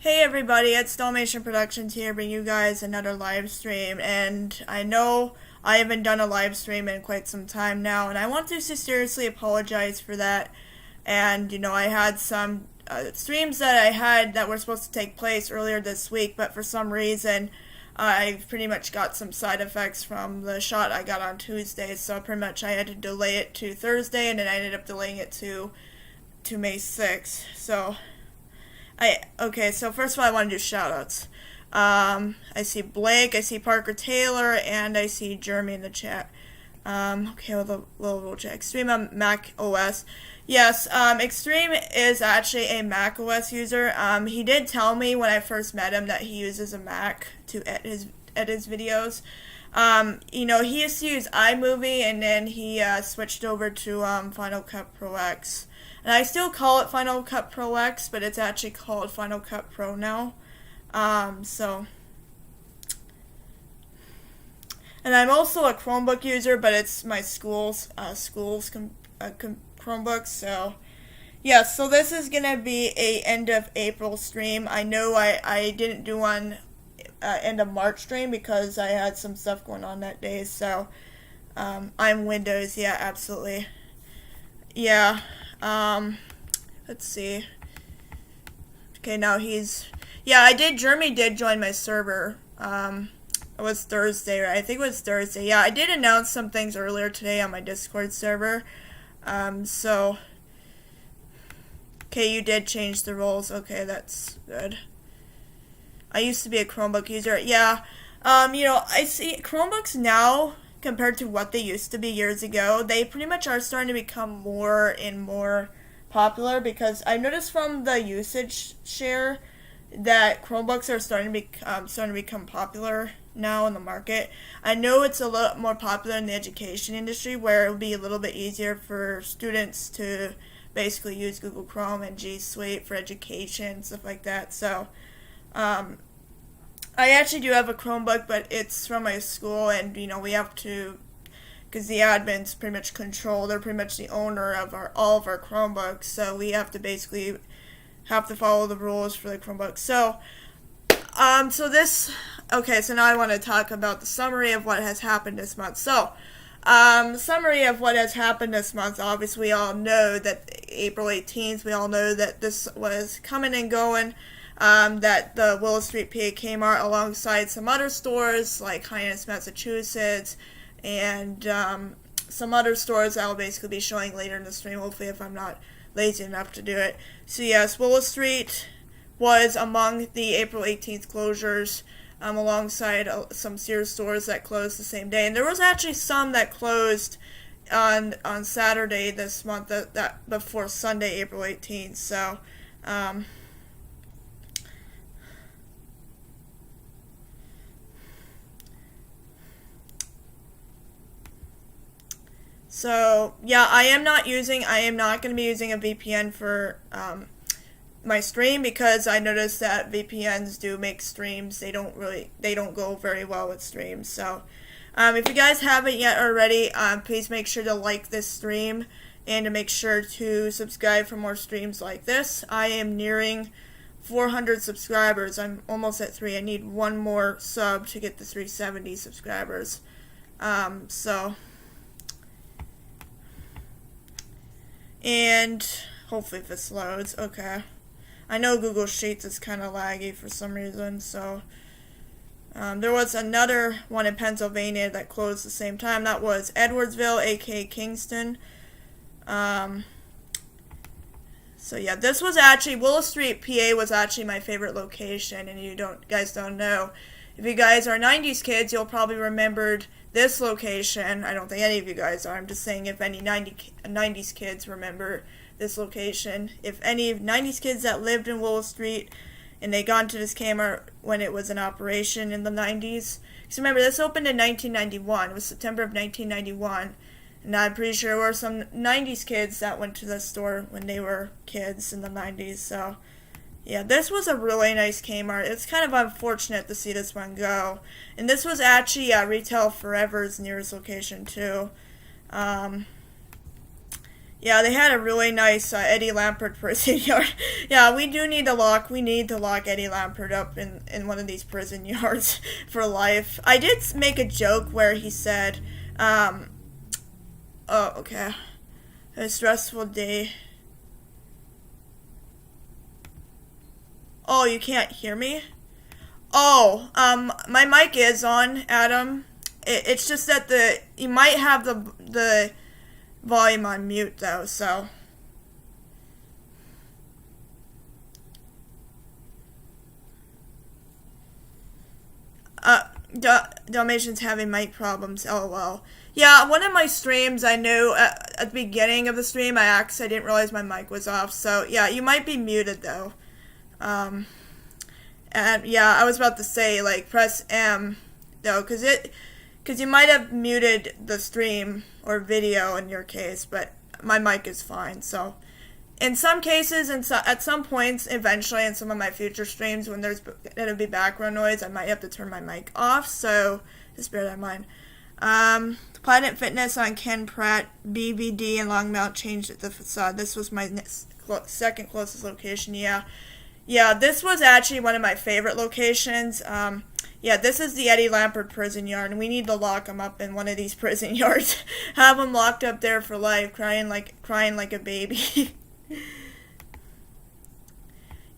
Hey everybody, it's Dalmatian Productions here, bringing you guys another live stream, and I know I haven't done a live stream in quite some time now, and I want to sincerely apologize for that. And I had some streams that I had that were supposed to take place earlier this week, but for some reason I pretty much got some side effects from the shot I got on Tuesday, so pretty much I had to delay it to Thursday, and then I ended up delaying it to May 6th. So first of all, I want to do shoutouts. I see Blake, I see Parker Taylor, and I see Jeremy in the chat. With a little check. Extreme on Mac OS. Yes, Extreme is actually a Mac OS user. He did tell me when I first met him that he uses a Mac to edit his videos. He used to use iMovie, and then he switched over to Final Cut Pro X. And I still call it Final Cut Pro X, but it's actually called Final Cut Pro now. And I'm also a Chromebook user, but it's my school's Chromebook. So this is gonna be a end of April stream. I know I didn't do one end of March stream because I had some stuff going on that day. So I'm Windows, yeah, absolutely, yeah. Let's see. Okay, now Jeremy did join my server. It was Thursday, right? I think it was Thursday. Yeah, I did announce some things earlier today on my Discord server. Okay, you did change the roles. Okay, that's good. I used to be a Chromebook user. Yeah, I see Chromebooks now, compared to what they used to be years ago, they pretty much are starting to become more and more popular, because I noticed from the usage share that Chromebooks are starting to become popular now in the market. I know it's a lot more popular in the education industry, where it would be a little bit easier for students to basically use Google Chrome and G Suite for education, stuff like that. So I actually do have a Chromebook, but it's from my school, and we have to, because the admins pretty much they're pretty much the owner of all of our Chromebooks, so we have to follow the rules for the Chromebook. So now I want to talk about the summary of what has happened this month. So summary of what has happened this month. Obviously, we all know that April 18th, we all know that this was coming and going. That the Willow Street PA Kmart, alongside some other stores like Hyannis, Massachusetts, and some other stores that I'll basically be showing later in the stream, hopefully, if I'm not lazy enough to do it. So yes, Willow Street was among the April 18th closures, alongside some Sears stores that closed the same day. And there was actually some that closed on Saturday this month, that before Sunday, April 18th. So yeah, I am not going to be using a VPN for my stream, because I noticed that VPNs do make streams, they don't go very well with streams. So if you guys haven't yet already, please make sure to like this stream, and to make sure to subscribe for more streams like this. I am nearing 400 subscribers. I'm almost at 3. I need one more sub to get the 370 subscribers. And hopefully if this loads. Okay. I know Google Sheets is kind of laggy for some reason, so there was another one in Pennsylvania that closed the same time. That was Edwardsville, aka Kingston. This was actually, Willow Street, PA was actually my favorite location, and guys don't know. If you guys are 90s kids, you'll probably remembered this location. I don't think any of you guys are. I'm just saying if any 90s kids remember this location. If any 90s kids that lived in Willow Street and they got into this Kmart when it was in operation in the 90s. Because remember, this opened in 1991. It was September of 1991. And I'm pretty sure there were some 90s kids that went to the store when they were kids in the 90s. So yeah, this was a really nice Kmart. It's kind of unfortunate to see this one go. And this was actually Retail Forever's nearest location too. Yeah, they had a really nice Eddie Lampert prison yard. Yeah, we do need to lock. We need to lock Eddie Lampert up in one of these prison yards for life. I did make a joke where he said, "Oh, okay, a stressful day." Oh, you can't hear me? Oh, my mic is on, Adam. It's just that you might have the volume on mute though, so. Dalmatian's having mic problems, lol. Yeah, one of my streams I knew at the beginning of the stream I didn't realize my mic was off, so yeah, you might be muted though. And yeah, I was about to say, like, press M though, because you might have muted the stream or video in your case, but my mic is fine. So in some cases, and at some points, eventually in some of my future streams, when there's going to be background noise, I might have to turn my mic off, so just bear that in mind. Planet Fitness on Ken Pratt, BVD and Longmount changed the facade. This was my second closest location, yeah. Yeah, this was actually one of my favorite locations. Yeah, this is the Eddie Lampert prison yard, and we need to lock him up in one of these prison yards. Have him locked up there for life, crying like a baby.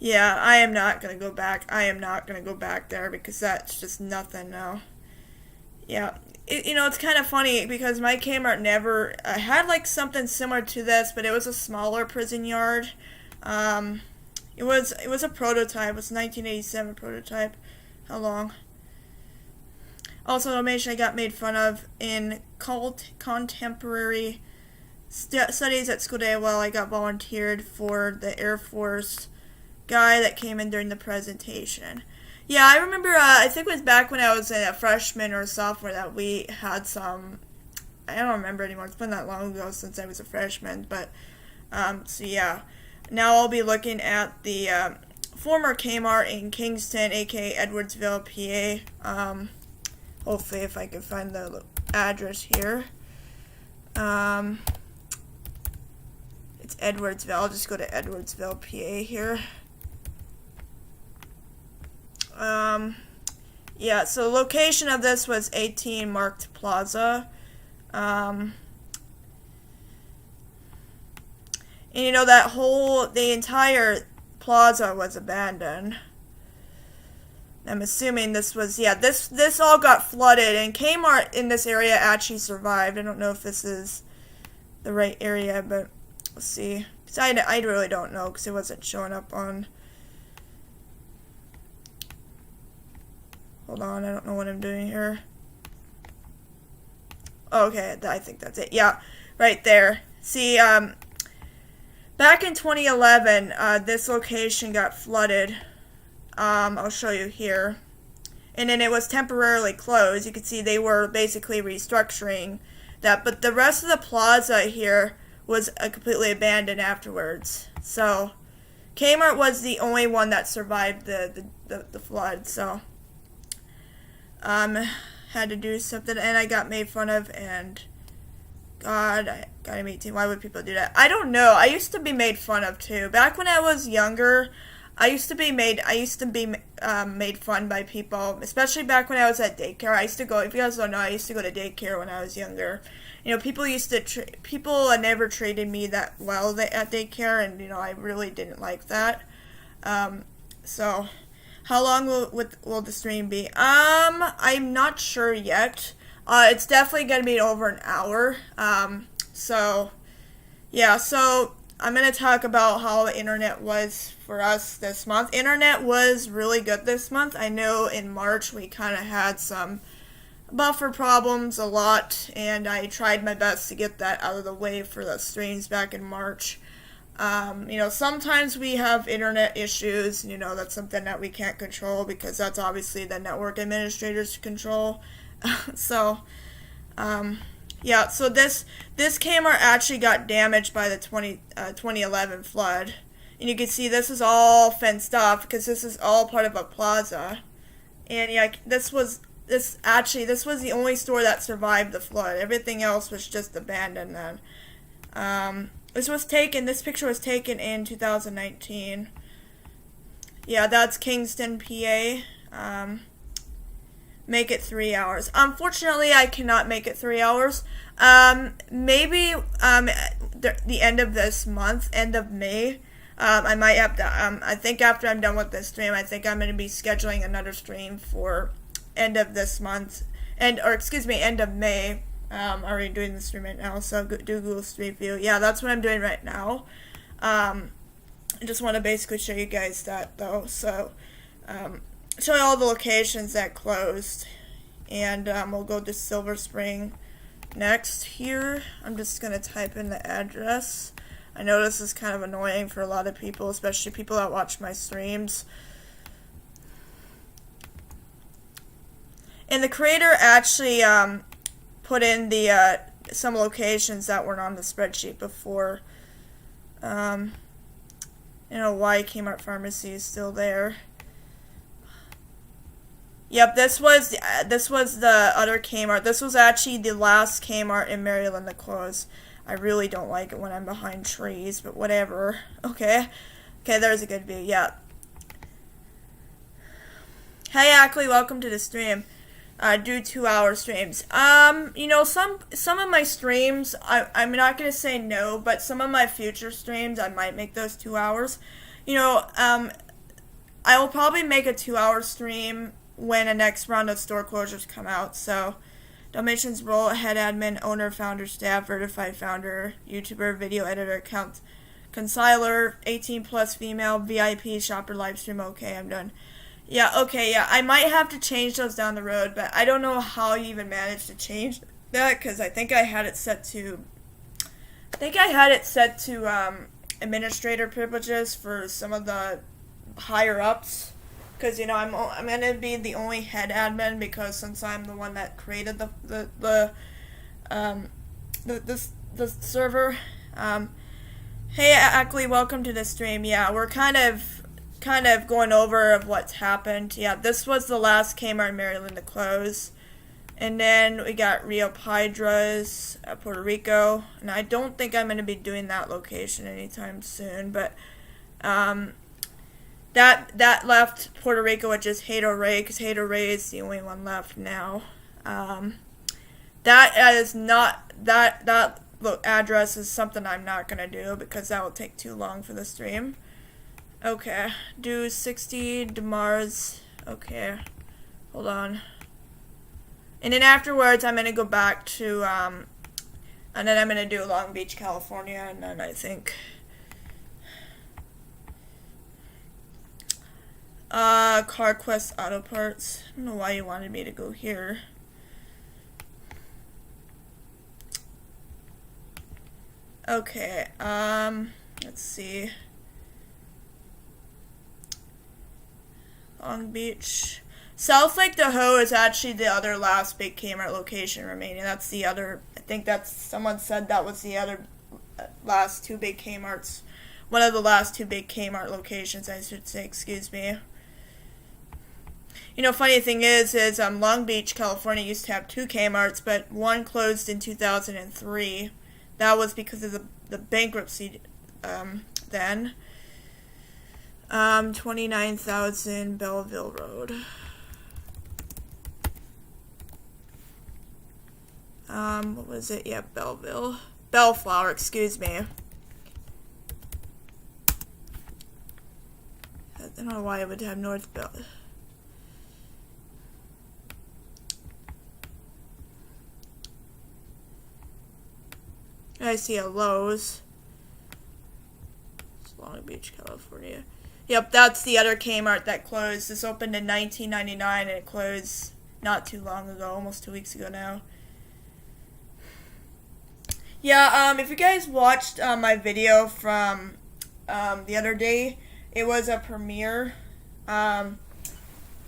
Yeah, I am not gonna go back. I am not gonna go back there because that's just nothing now. Yeah, it's kind of funny because my Kmart never had like something similar to this, but it was a smaller prison yard. It was a prototype. It was a 1987 prototype. How long? Also, Dalmatian I got made fun of in contemporary studies at school day while I got volunteered for the Air Force guy that came in during the presentation. Yeah, I remember, I think it was back when I was a freshman or sophomore that we had some, I don't remember anymore, it's been that long ago since I was a freshman, but, so yeah. Now I'll be looking at the former Kmart in Kingston, aka Edwardsville, PA. Hopefully if I can find the address here. It's Edwardsville. I'll just go to Edwardsville, PA here. Yeah, so the location of this was 18 Marked Plaza. And the entire plaza was abandoned. I'm assuming this was, yeah, this all got flooded, and Kmart in this area actually survived. I don't know if this is the right area, but let's see. Because I really don't know, because it wasn't showing up on. Hold on, I don't know what I'm doing here. Okay, I think that's it. Yeah, right there. See, back in 2011, this location got flooded. I'll show you here. And then it was temporarily closed. You can see they were basically restructuring that. But the rest of the plaza here was completely abandoned afterwards. So Kmart was the only one that survived the flood. So had to do something, and I got made fun of, and God, I gotta meet team. Why would people do that? I don't know. I used to be made fun of too. Back when I was younger, I used to be made fun by people, especially back when I was at daycare. I used to go, if you guys don't know, I used to go to daycare when I was younger. People never treated me that well at daycare, and I really didn't like that. So how long will the stream be? I'm not sure yet. It's definitely going to be over an hour. So I'm going to talk about how the internet was for us this month. Internet was really good this month. I know in March we kind of had some buffer problems a lot, and I tried my best to get that out of the way for the streams back in March. Sometimes we have internet issues. That's something that we can't control because that's obviously the network administrators control. So this camera actually got damaged by the 2011 flood. And you can see this is all fenced off because this is all part of a plaza. And this was the only store that survived the flood. Everything else was just abandoned then. This picture was taken in 2019. Yeah, that's Kingston, PA. Make it 3 hours. Unfortunately, I cannot make it 3 hours. Maybe the end of this month, end of May. I might have to. I think after I'm done with this stream, I think I'm going to be scheduling another stream for end of this month, end of May. I'm already doing the stream right now, so do Google Street View. Yeah, that's what I'm doing right now. I just want to basically show you guys that though. So, show you all the locations that closed, and we'll go to Silver Spring next. Here, I'm just gonna type in the address. I know this is kind of annoying for a lot of people, especially people that watch my streams. And the creator actually put in the some locations that weren't on the spreadsheet before. You know why Kmart Pharmacy is still there. Yep, this was the other Kmart. This was actually the last Kmart in Maryland to close. I really don't like it when I'm behind trees, but whatever. Okay, there's a good view. Yeah. Hey, Ackley, welcome to the stream. Do 2-hour streams. You know, some of my streams, I'm not gonna say no, but some of my future streams, I might make those 2 hours. You know, I will probably make a 2-hour stream when the next round of store closures come out. So, Dalmatians role, head admin, owner, founder, staff, verified founder, YouTuber, video editor, consiler, 18 plus female, VIP, shopper, live stream. Okay, I'm done. Yeah, okay, yeah, I might have to change those down the road, but I don't know how you even managed to change that, because I think I had it set to, administrator privileges for some of the higher-ups, because, you know, I'm going to be the only head admin, because since I'm the one that created the server. Hey, Ackley, welcome to the stream. Yeah, we're kind of going over of what's happened. Yeah, this was the last Kmart in Maryland to close. And then we got Rio Piedras, Puerto Rico. And I don't think I'm going to be doing that location anytime soon. But that left Puerto Rico, which is Hato Rey, because Hato Rey is the only one left now. That address is something I'm not going to do, because that will take too long for the stream. Okay, do 60 DeMars. Okay, hold on. And then afterwards, I'm gonna go back to and then I'm gonna do Long Beach, California, and then I think CarQuest Auto Parts. I don't know why you wanted me to go here. Okay, let's see. Long Beach. South Lake Tahoe is actually the other last big Kmart location remaining. That's the other, I think that's, someone said that was the other last two big Kmarts. One of the last two big Kmart locations, I should say, excuse me. You know, funny thing is Long Beach, California used to have two Kmarts, but one closed in 2003. That was because of the bankruptcy then. 29,000 Belleville Road. What was it? Yeah, Belleville. Bellflower, excuse me. I don't know why it would have North Bell. I see a Lowe's. It's Long Beach, California. Yep, that's the other Kmart that closed. This opened in 1999 and it closed not too long ago, almost 2 weeks ago now. Yeah, if you guys watched my video from the other day, it was a premiere. I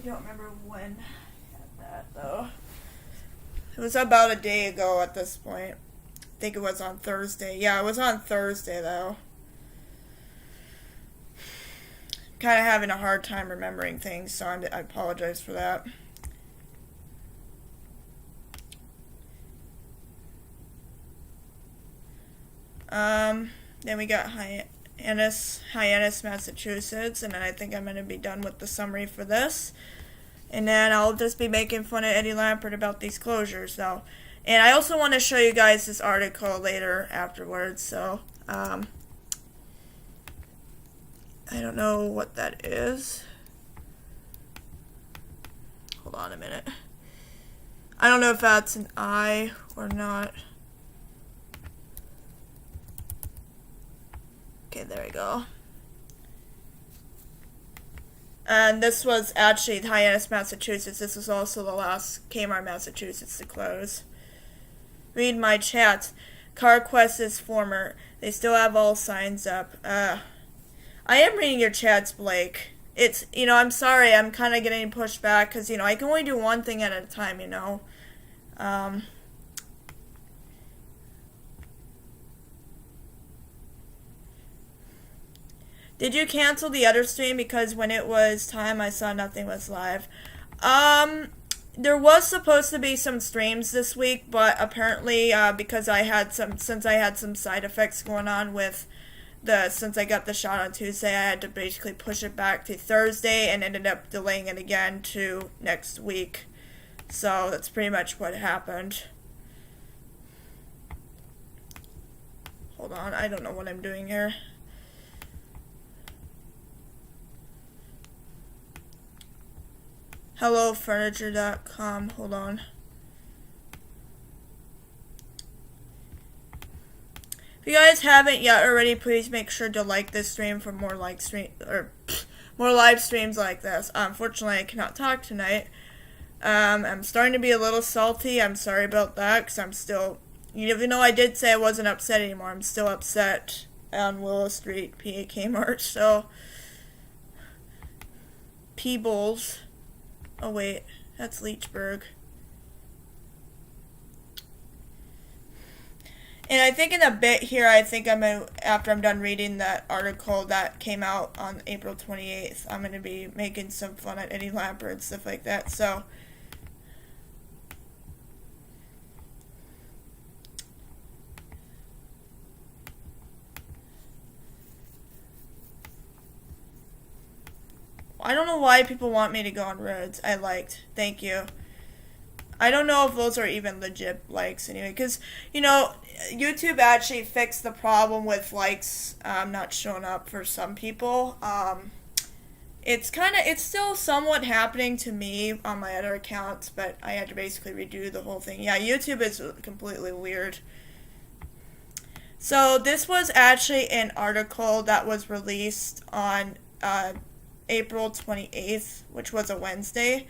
don't remember when I had that though. It was about a day ago at this point. I think it was on Thursday. Yeah, it was on Thursday though. Kind of having a hard time remembering things, so I apologize for that. Then we got Hyannis, Massachusetts, and then I think I'm going to be done with the summary for this. And then I'll just be making fun of Eddie Lampert about these closures, though. And I also want to show you guys this article later afterwards, so, I don't know what that is. Hold on a minute. I don't know if that's an I or not. Okay, there we go. And this was actually Hyannis, Massachusetts. This was also the last Kmart, Massachusetts to close. Read my chats. CarQuest is former. They still have all signs up. I am reading your chats, Blake. It's, I'm sorry, I'm kind of getting pushed back because, I can only do one thing at a time, Did you cancel the other stream because when it was time I saw nothing was live? There was supposed to be some streams this week, but apparently because since I had some side effects going on with since I got the shot on Tuesday, I had to basically push it back to Thursday and ended up delaying it again to next week. So that's pretty much what happened. Hold on, I don't know what I'm doing here. HelloFurniture.com. Hold on. If you guys haven't yet already, please make sure to like this stream for more live streams like this. Unfortunately, I cannot talk tonight. I'm starting to be a little salty. I'm sorry about that, because I'm still, even though I did say I wasn't upset anymore, I'm still upset on Willow Street, PA Kmart. So, Peebles. Oh wait, that's Leechburg. And I think in a bit here, after I'm done reading that article that came out on April 28th, I'm going to be making some fun at Eddie Lampert and stuff like that, so. I don't know why people want me to go on roads. I liked. Thank you. I don't know if those are even legit likes anyway, because, YouTube actually fixed the problem with likes not showing up for some people. It's still somewhat happening to me on my other accounts, but I had to basically redo the whole thing. Yeah, YouTube is completely weird. So this was actually an article that was released on April 28th, which was a Wednesday.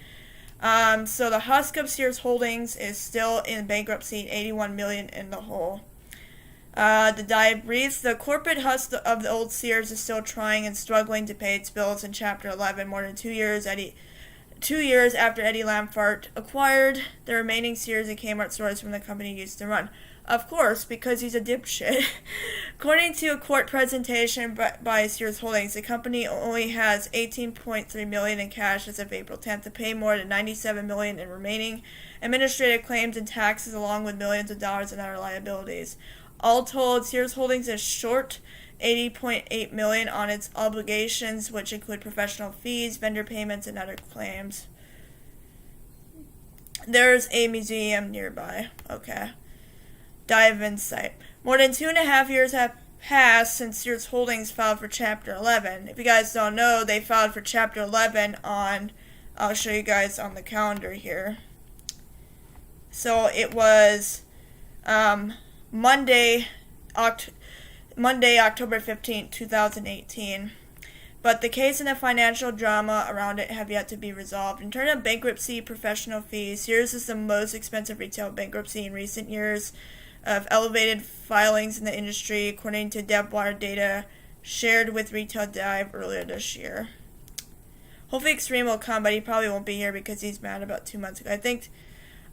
So the husk of Sears Holdings is still in bankruptcy, $81 million in the hole. The dive breathes. The corporate husk of the old Sears is still trying and struggling to pay its bills in Chapter 11, more than 2 years after Eddie Lampert acquired the remaining Sears and Kmart stores from the company he used to run. Of course, because he's a dipshit. According to a court presentation by Sears Holdings, the company only has $18.3 million in cash as of April 10th to pay more than $97 million in remaining administrative claims and taxes, along with millions of dollars in other liabilities. All told, Sears Holdings is short $80.8 million on its obligations, which include professional fees, vendor payments, and other claims. There's a museum nearby. Okay. Dive insight. More than 2.5 years have passed since Sears Holdings filed for Chapter 11. If you guys don't know, they filed for Chapter 11 on, I'll show you guys on the calendar here. So it was Monday, October 15th, 2018. But the case and the financial drama around it have yet to be resolved. In terms of bankruptcy professional fees, Sears is the most expensive retail bankruptcy in recent years of elevated filings in the industry, according to Debwater data shared with Retail Dive earlier this year. Hopefully Extreme will come, but he probably won't be here because he's mad about 2 months ago. I think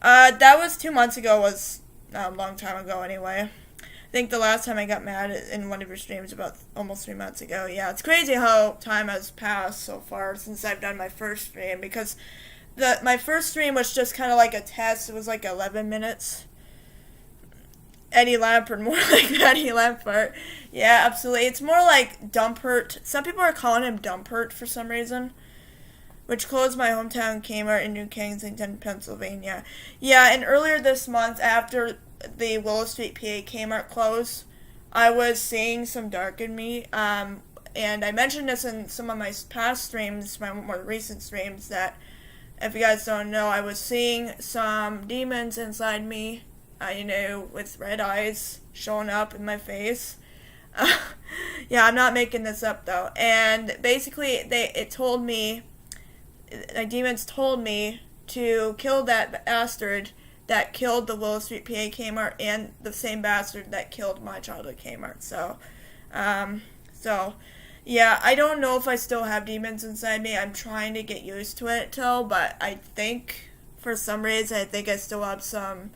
that was 2 months ago, was a long time ago anyway. I think the last time I got mad in one of your streams about almost 3 months ago. Yeah, it's crazy how time has passed so far since I've done my first stream, because my first stream was just kind of like a test. It was like 11 minutes. Eddie Lampert, more like Eddie Lampert. Yeah, absolutely. It's more like Dumpert. Some people are calling him Dumpert for some reason. Which closed my hometown Kmart in New Kensington, Pennsylvania. Yeah, and earlier this month, after the Willow Street, PA Kmart closed, I was seeing some dark in me. And I mentioned this in some of my past streams, my more recent streams, that if you guys don't know, I was seeing some demons inside me, with red eyes showing up in my face. Yeah, I'm not making this up though. And basically, the demons told me to kill that bastard that killed the Willow Street, PA Kmart, and the same bastard that killed my childhood Kmart. Yeah, I don't know if I still have demons inside me. I'm trying to get used to it, but I think, for some reason, I still have some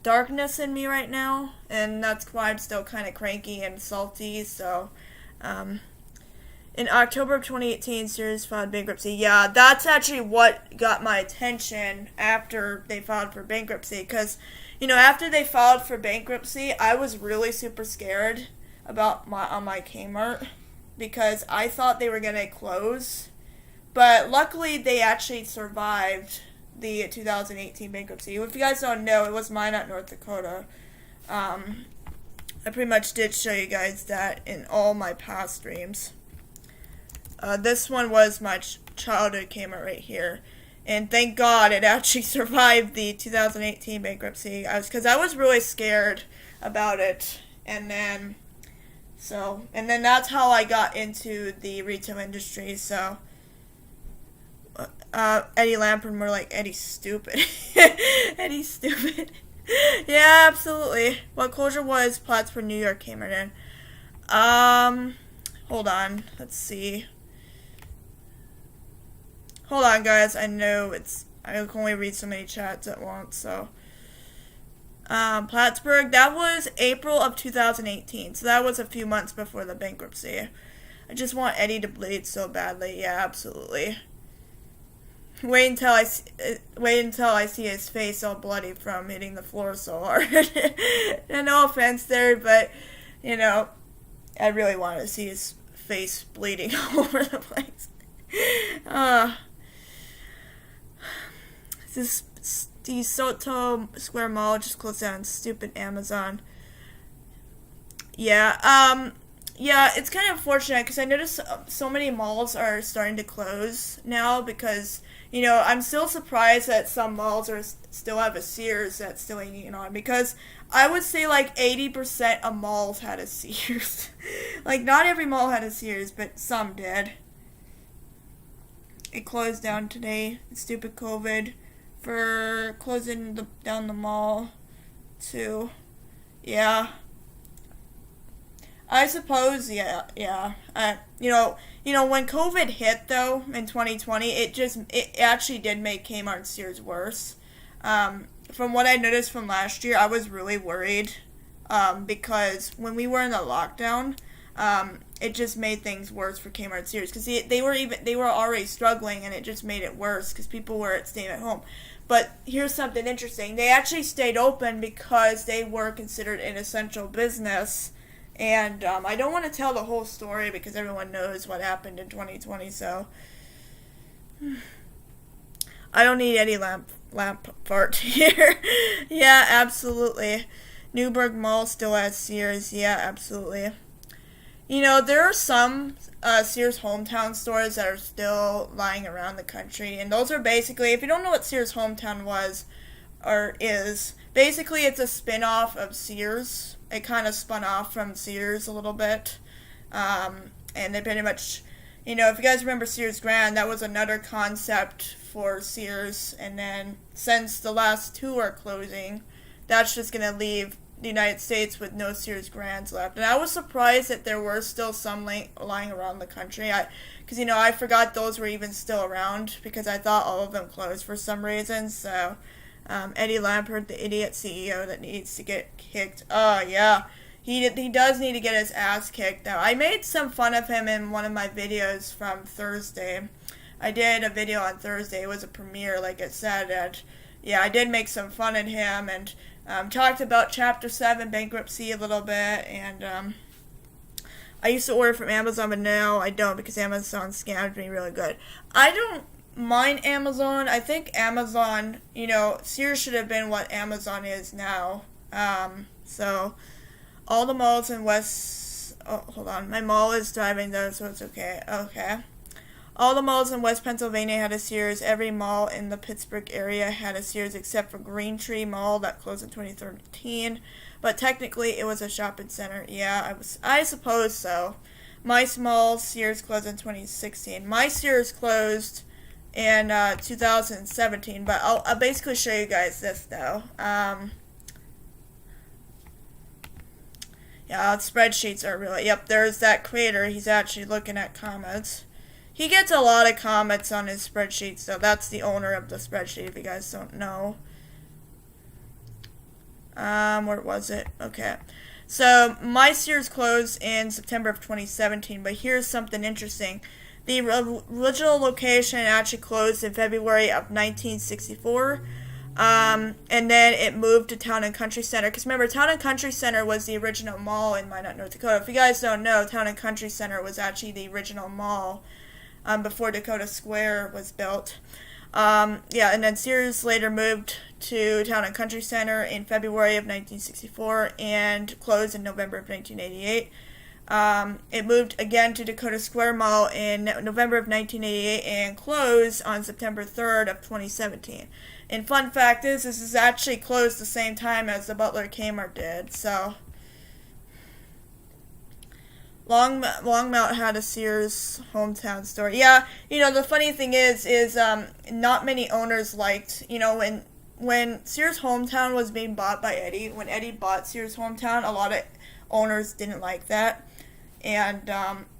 darkness in me right now, and that's why I'm still kind of cranky and salty, in October of 2018, Sears filed bankruptcy. Yeah, that's actually what got my attention after they filed for bankruptcy, because, after they filed for bankruptcy, I was really super scared about my Kmart, because I thought they were going to close, but luckily they actually survived the 2018 bankruptcy. If you guys don't know, it was Minot, North Dakota. I pretty much did show you guys that in all my past streams. This one was my childhood Kmart right here. And thank God it actually survived the 2018 bankruptcy. Because I was really scared about it. And then that's how I got into the retail industry. So, Eddie Lampert, more like Eddie Stupid. Eddie Stupid. Yeah, absolutely. What closure was Plattsburgh, New York Kmart in? Hold on. Let's see. Hold on, guys. I know I can only read so many chats at once, so. Plattsburgh, that was April of 2018, so that was a few months before the bankruptcy. I just want Eddie to bleed so badly. Yeah, absolutely. Wait until I see his face all bloody from hitting the floor so hard. And no offense there, but, I really want to see his face bleeding all over the place. This DeSoto Square Mall just closed down. Stupid Amazon. Yeah, it's kind of unfortunate because I noticed so many malls are starting to close now because, I'm still surprised that some malls still have a Sears that's still hanging on, because I would say like 80% of malls had a Sears. Like, not every mall had a Sears, but some did. It closed down today. Stupid COVID. For closing down the mall, too. Yeah. I suppose, yeah. When COVID hit, though, in 2020, it actually did make Kmart and Sears worse. From what I noticed from last year, I was really worried, because when we were in the lockdown, it just made things worse for Kmart and Sears, because they were already struggling, and it just made it worse because people were staying at home. But here's something interesting: they actually stayed open because they were considered an essential business. And I don't want to tell the whole story because everyone knows what happened in 2020. So I don't need any lamp part here. Yeah, absolutely. Newburgh Mall still has Sears. Yeah, absolutely. There are some Sears hometown stores that are still lying around the country, and those are basically, if you don't know what Sears hometown was or is, basically it's a spin-off of Sears. It kind of spun off from Sears a little bit, and they pretty much, if you guys remember Sears Grand, that was another concept for Sears, and then since the last two are closing, that's just going to leave the United States with no Sears Grands left. And I was surprised that there were still some lying around the country. Because, I forgot those were even still around because I thought all of them closed for some reason. So, Eddie Lampert, the idiot CEO that needs to get kicked. Oh, yeah. He does need to get his ass kicked, though. I made some fun of him in one of my videos from Thursday. I did a video on Thursday. It was a premiere, like I said. And, yeah, I did make some fun of him, and Talked about Chapter 7 bankruptcy a little bit, and I used to order from Amazon, but now I don't because Amazon scammed me really good. I don't mind Amazon. I think Amazon, Sears should have been what Amazon is now. So, all the malls in hold on, my mall is driving though, so it's okay. Okay. All the malls in West Pennsylvania had a Sears. Every mall in the Pittsburgh area had a Sears except for Green Tree Mall that closed in 2013. But technically it was a shopping center. Yeah, I suppose so. My small Sears closed in 2016. My Sears closed in 2017, but I'll basically show you guys this though. Yeah, spreadsheets are really... Yep, there's that creator. He's actually looking at comments. He gets a lot of comments on his spreadsheet, so that's the owner of the spreadsheet, if you guys don't know. Where was it? Okay. So, my Sears closed in September of 2017, but here's something interesting. The original location actually closed in February of 1964, and then it moved to Town and Country Center. Because remember, Town and Country Center was the original mall in Minot, North Dakota. If you guys don't know, Town and Country Center was actually the original mall before Dakota Square was built. And then Sears later moved to Town and Country Center in February of 1964 and closed in November of 1988. It moved again to Dakota Square Mall in November of 1988 and closed on September 3rd of 2017. And fun fact is, this is actually closed the same time as the Butler Kmart did, so... Longmont had a Sears hometown store. Yeah, the funny thing is not many owners liked, when Sears hometown was being bought by Eddie, when Eddie bought Sears hometown, a lot of owners didn't like that. And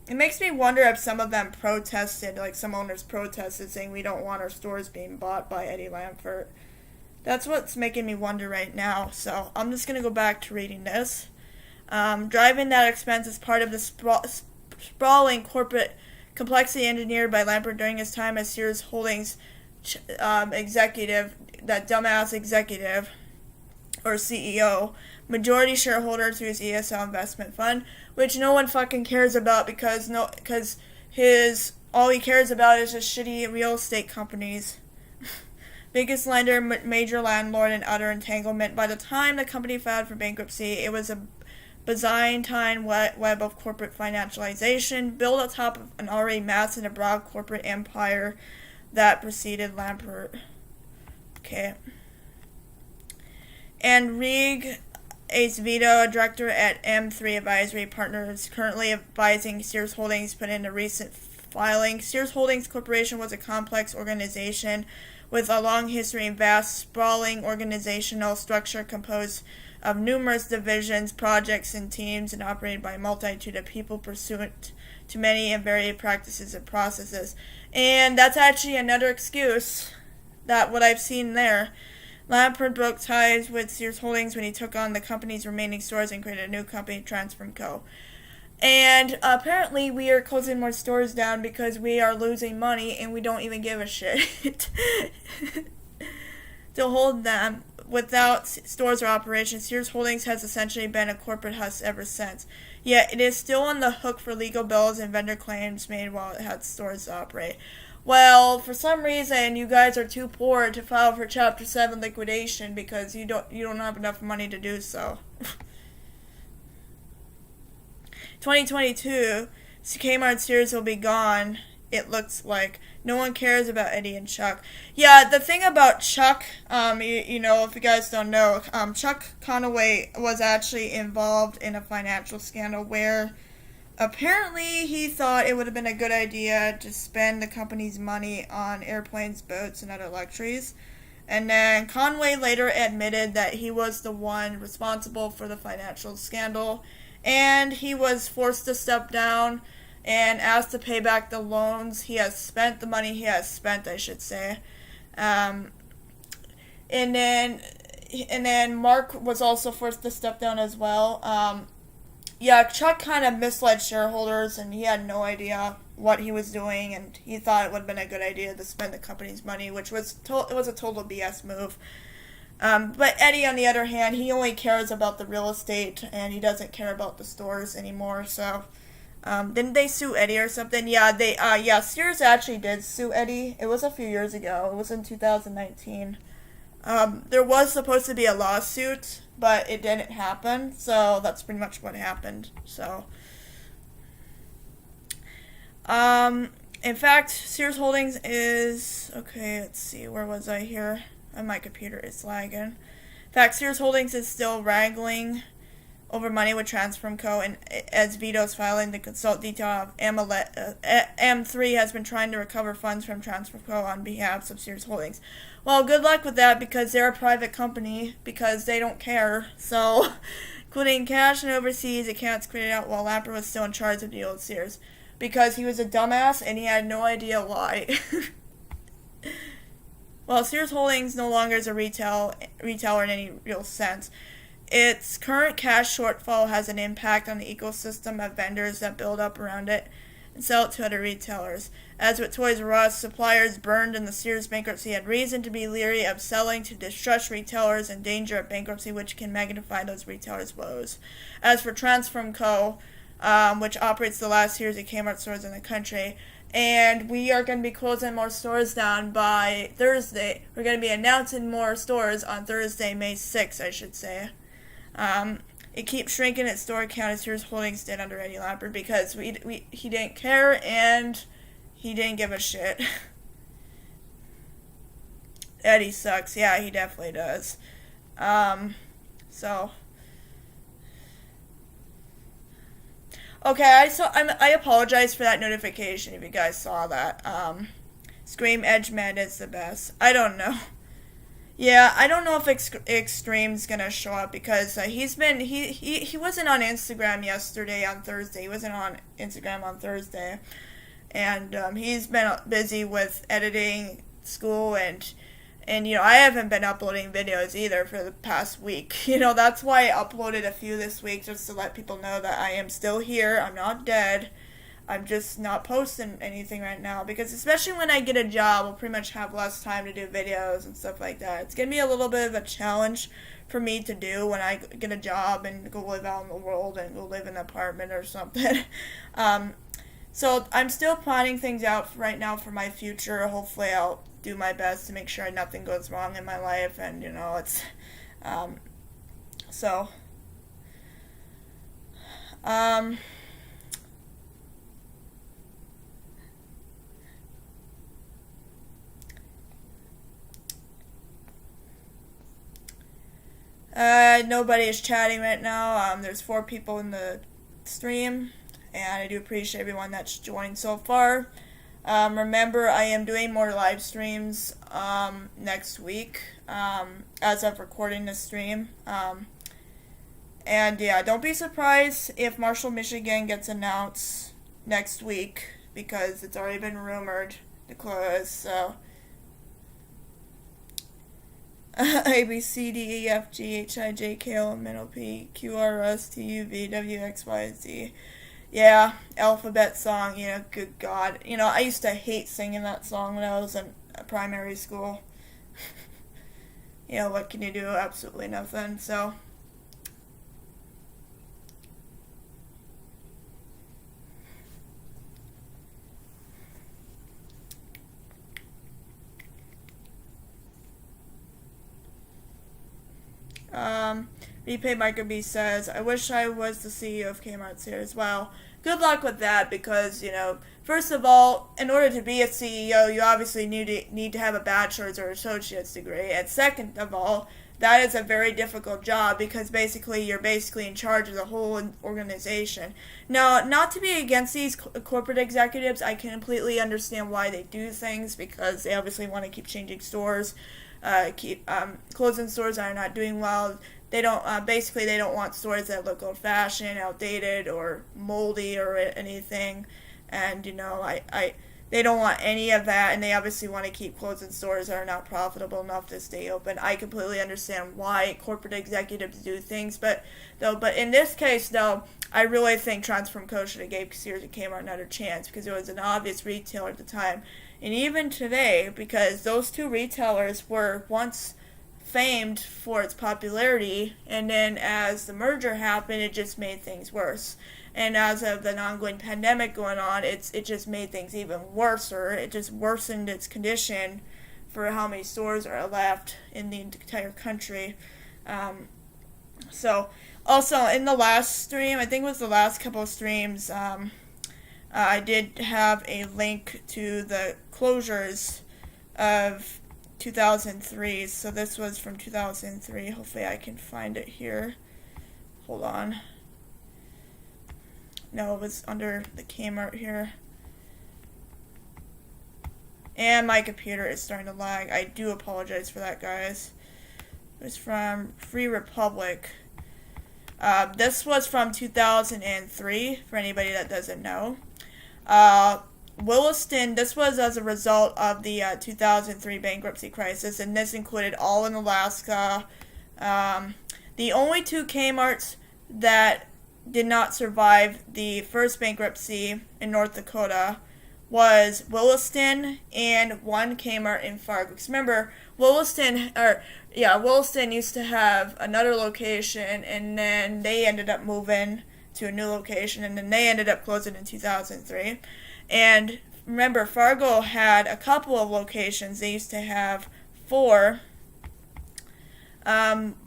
it makes me wonder if some of them protested, like some owners protested saying we don't want our stores being bought by Eddie Lampert. That's what's making me wonder right now. So I'm just going to go back to reading this. Driving that expense is part of the sprawling corporate complexity engineered by Lampert during his time as Sears Holdings executive, that dumbass executive, or CEO, majority shareholder through his ESL investment fund, which no one fucking cares about because all he cares about is just shitty real estate companies. Biggest lender, major landlord, and utter entanglement. By the time the company filed for bankruptcy, it was a Byzantine web of corporate financialization built on top of an already massive and broad corporate empire that preceded Lampert. Okay. And Rig Acevedo, a director at M3 Advisory Partners, currently advising Sears Holdings, put in a recent filing. Sears Holdings Corporation was a complex organization with a long history and vast, sprawling organizational structure composed of numerous divisions, projects, and teams, and operated by a multitude of people pursuant to many and varied practices and processes. And that's actually another excuse that what I've seen there. Lampert broke ties with Sears Holdings when he took on the company's remaining stores and created a new company, Transform Co. And apparently we are closing more stores down because we are losing money and we don't even give a shit to hold them. Without stores or operations, Sears Holdings has essentially been a corporate husk ever since. Yet it is still on the hook for legal bills and vendor claims made while it had stores to operate. Well, for some reason, you guys are too poor to file for Chapter 7 liquidation because you don't have enough money to do so. 2022, Kmart and Sears will be gone, it looks like. No one cares about Eddie and Chuck. Yeah, the thing about Chuck, if you guys don't know, Chuck Conaway was actually involved in a financial scandal where apparently he thought it would have been a good idea to spend the company's money on airplanes, boats, and other luxuries. And then Conway later admitted that he was the one responsible for the financial scandal, and he was forced to step down and asked to pay back the loans he has spent, the money he has spent, I should say. And then Mark was also forced to step down as well. Chuck kind of misled shareholders, and he had no idea what he was doing, and he thought it would have been a good idea to spend the company's money, which was it was a total BS move. But Eddie, on the other hand, he only cares about the real estate and he doesn't care about the stores anymore. So, didn't they sue Eddie or something? Yeah, Sears actually did sue Eddie. It was a few years ago. It was in 2019. There was supposed to be a lawsuit, but it didn't happen. So that's pretty much what happened. So, in fact, Sears Holdings is okay. Let's see, where was I here? My computer is lagging. In fact, Sears Holdings is still wrangling over money with Transform Co. and as Vito's filing the consult detail of M3 has been trying to recover funds from Transform Co. on behalf of Sears Holdings. Well, good luck with that because they're a private company because they don't care. So, including cash and overseas accounts created out while Lapper was still in charge of the old Sears. Because he was a dumbass and he had no idea why. Well, Sears Holdings no longer is a retailer in any real sense. Its current cash shortfall has an impact on the ecosystem of vendors that build up around it and sell it to other retailers. As with Toys R Us, suppliers burned in the Sears bankruptcy had reason to be leery of selling to distressed retailers in danger of bankruptcy, which can magnify those retailers' woes. As for Transform Co., which operates the last Sears and Kmart stores in the country, and we are going to be closing more stores down by Thursday. We're going to be announcing more stores on Thursday, May 6th, I should say. It keeps shrinking its store count as Sears Holdings did under Eddie Lapper because he didn't care and he didn't give a shit. Eddie sucks. Yeah, he definitely does. So... Okay, I apologize for that notification if you guys saw that. Scream Edgeman is the best. I don't know. Yeah, I don't know if Extreme's gonna show up because he wasn't on Instagram yesterday on Thursday. He wasn't on Instagram on Thursday, and he's been busy with editing, school, and I haven't been uploading videos either for the past week. That's why I uploaded a few this week just to let people know that I am still here. I'm not dead. I'm just not posting anything right now because especially when I get a job, I'll pretty much have less time to do videos and stuff like that. It's going to be a little bit of a challenge for me to do when I get a job and go live out in the world and go live in an apartment or something. So I'm still planning things out right now for my future. Hopefully I'll do my best to make sure nothing goes wrong in my life, and it's so nobody is chatting right now. There's 4 people in the stream, and I do appreciate everyone that's joined so far. Remember, I am doing more live streams next week as of recording this stream. And yeah, don't be surprised if Marshall, Michigan gets announced next week because it's already been rumored to close. So A, B, C, D, E, F, G, H, I, J, K, L, M, N, O, P, Q, R, S, T, U, V, W, X, Y, Z. Yeah, alphabet song, good God. I used to hate singing that song when I was in primary school. What can you do? Absolutely nothing, so. Repay Micro B says, I wish I was the CEO of Kmart Sears. Well, good luck with that because, first of all, in order to be a CEO, you obviously need to have a bachelor's or associate's degree. And second of all, that is a very difficult job because you're basically in charge of the whole organization. Now, not to be against these corporate executives, I can completely understand why they do things because they obviously want to keep changing stores, keep closing stores that are not doing well. They don't they don't want stores that look old-fashioned, outdated, or moldy, or anything. And they don't want any of that, and they obviously want to keep closing stores that are not profitable enough to stay open. I completely understand why corporate executives do things, but in this case, though, I really think Transform Co. should have gave Sears and Kmart another chance because it was an obvious retailer at the time. And even today, because those 2 retailers were once famed for its popularity, and then as the merger happened, it just made things worse. And as of an ongoing pandemic going on, it just made things even worse, or it just worsened its condition for how many stores are left in the entire country. So, also in the last stream, I think it was the last couple of streams, I did have a link to the closures of 2003. So this was from 2003. Hopefully I can find it here. Hold on. No, it was under the Kmart here. And my computer is starting to lag. I do apologize for that, guys. It was from Free Republic. This was from 2003, for anybody that doesn't know. Williston, this was as a result of the 2003 bankruptcy crisis, and this included all in Alaska. The only two Kmarts that did not survive the first bankruptcy in North Dakota was Williston and one Kmart in Fargo. Because remember, Williston used to have another location, and then they ended up moving to a new location, and then they ended up closing in 2003. And remember, Fargo had a couple of locations. They used to have 4.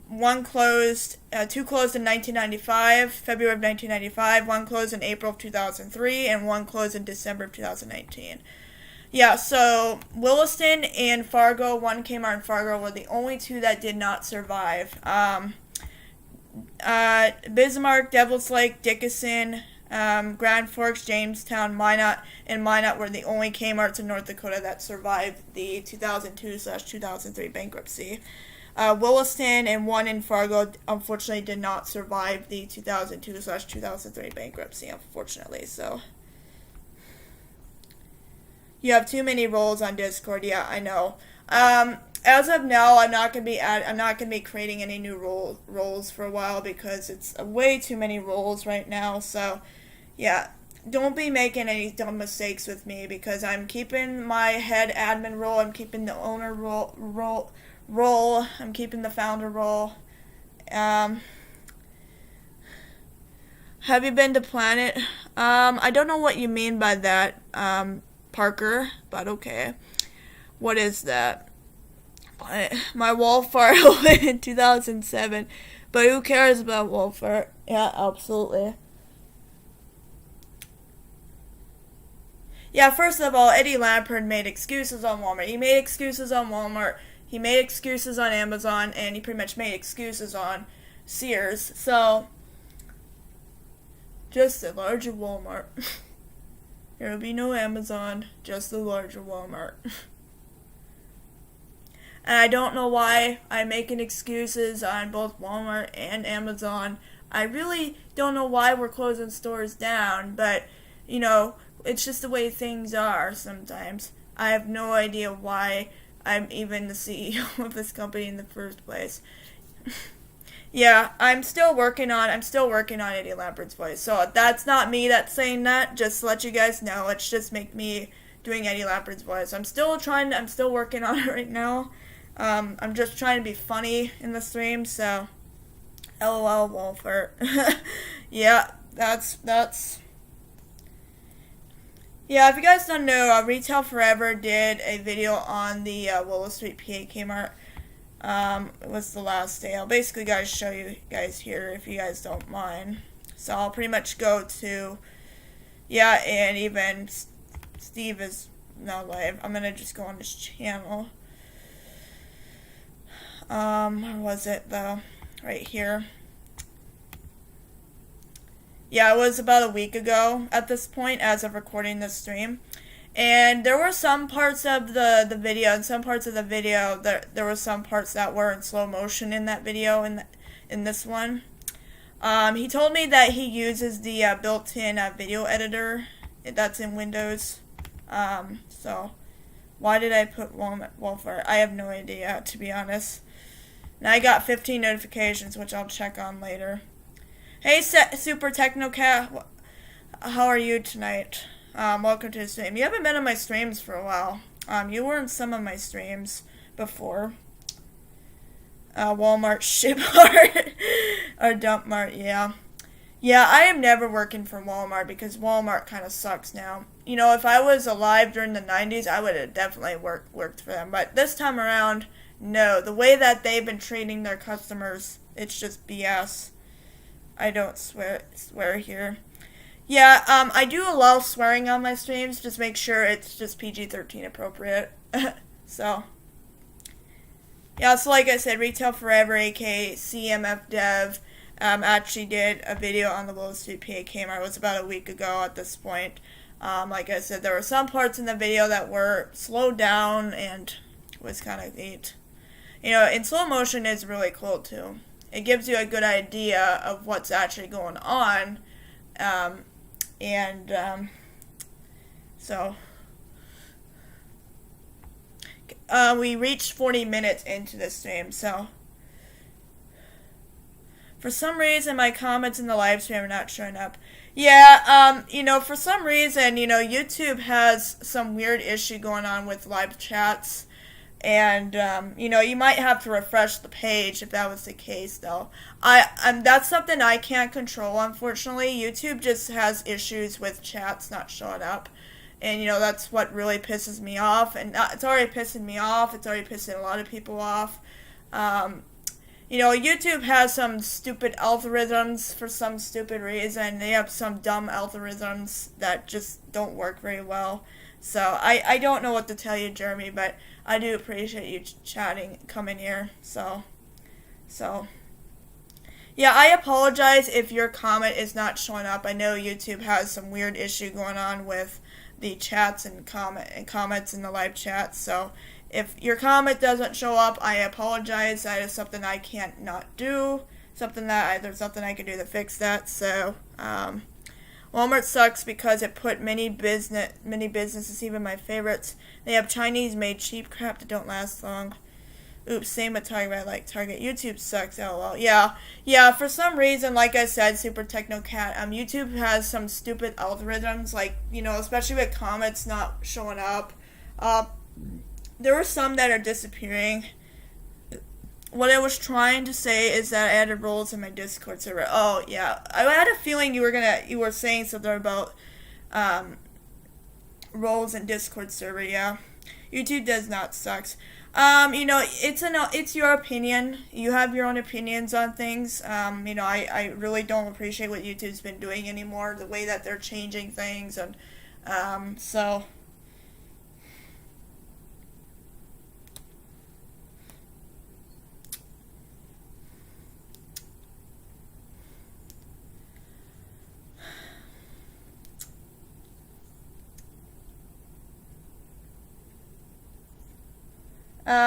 One closed, 2 closed in 1995, February of 1995, 1 closed in April of 2003, and 1 closed in December of 2019. Yeah, so Williston and Fargo, one Kmart and Fargo, were the only 2 that did not survive. Bismarck, Devil's Lake, Dickinson, Grand Forks, Jamestown, Minot were the only Kmarts in North Dakota that survived the 2002/2003 bankruptcy. Williston and one in Fargo, unfortunately, did not survive the 2002/2003 bankruptcy, unfortunately. So, you have too many roles on Discord. Yeah, I know. As of now, I'm not gonna be creating any new roles for a while because it's way too many roles right now. So, yeah, don't be making any dumb mistakes with me because I'm keeping my head admin role. I'm keeping the owner role. I'm keeping the founder role. Have you been to Planet? I don't know what you mean by that, Parker, but okay. What is that? My wall fart in 2007, but who cares about wall fart? Yeah, absolutely. Yeah, first of all, Eddie Lampert made excuses on Walmart. He made excuses on Walmart. He made excuses on Amazon, and he pretty much made excuses on Sears. So, just a larger Walmart. There will be no Amazon, just a larger Walmart. And I don't know why I'm making excuses on both Walmart and Amazon. I really don't know why we're closing stores down, but, it's just the way things are sometimes. I have no idea why I'm even the CEO of this company in the first place. Yeah, I'm still working on Eddie Lampert's voice. So that's not me that's saying that, just to let you guys know. It's just make me doing Eddie Lampert's voice. I'm still working on it right now. I'm just trying to be funny in the stream, so LOL Wolfert. Yeah, that's Yeah, if you guys don't know, Retail Forever did a video on the Willow Street PA Kmart. It was the last day. I'll basically show you guys here if you guys don't mind. So I'll pretty much go to, and even Steve is now live. I'm going to just go on his channel. Where was it though? Right here. Yeah, it was about a week ago at this point as of recording this stream. And there were some parts of the video, and some parts of the video, there were some parts that were in slow motion in that video, in this one. He told me that he uses the built-in video editor that's in Windows. So, why did I put Wolfert? I have no idea, to be honest. And I got 15 notifications, which I'll check on later. Hey, Super Technocat, how are you tonight? Welcome to the stream. You haven't been on my streams for a while. You were in some of my streams before. Walmart ship mart or dump mart, yeah. Yeah, I am never working for Walmart because Walmart kind of sucks now. You know, if I was alive during the 90s, I would have definitely worked for them. But this time around, no. The way that they've been treating their customers, it's just BS. I don't swear here. Yeah, I do allow swearing on my streams. Just make sure it's just PG-13 appropriate. So, yeah, so like I said, Retail Forever, aka CMF Dev, actually did a video on the Willow Street PA Kmart. It was about a week ago at this point. Like I said, there were some parts in the video that were slowed down and was kind of neat. You know, in slow motion is really cool too. It gives you a good idea of what's actually going on. So we reached 40 minutes into the stream, so for some reason my comments in the live stream are not showing up. Yeah, you know, for some reason, you know, YouTube has some weird issue going on with live chats, and you know, you might have to refresh the page if that was the case, though. That's something I can't control, unfortunately. YouTube just has issues with chats not showing up. And, you know, that's what really pisses me off. And it's already pissing me off. It's already pissing a lot of people off. You know, YouTube has some stupid algorithms for some stupid reason. They have some dumb algorithms that just don't work very well. So, I don't know what to tell you, Jeremy, but I do appreciate you chatting, coming here. So, yeah, I apologize if your comment is not showing up. I know YouTube has some weird issue going on with the chats and comments in the live chat. So if your comment doesn't show up, I apologize. That is something I can't not do. There's something I can do to fix that. So Walmart sucks because it put many businesses, even my favorites. They have Chinese made cheap crap that don't last long. Oops, same with Target. I like Target. YouTube sucks. LOL. Yeah. For some reason, like I said, Super Technocat. YouTube has some stupid algorithms, like, you know, especially with comments not showing up. There are some that are disappearing. What I was trying to say is that I added roles in my Discord server. Oh yeah, I had a feeling you were saying something about roles in Discord server. Yeah, YouTube does not sucks. You know, it's your opinion. You have your own opinions on things. You know, I really don't appreciate what YouTube's been doing anymore, the way that they're changing things, and, so.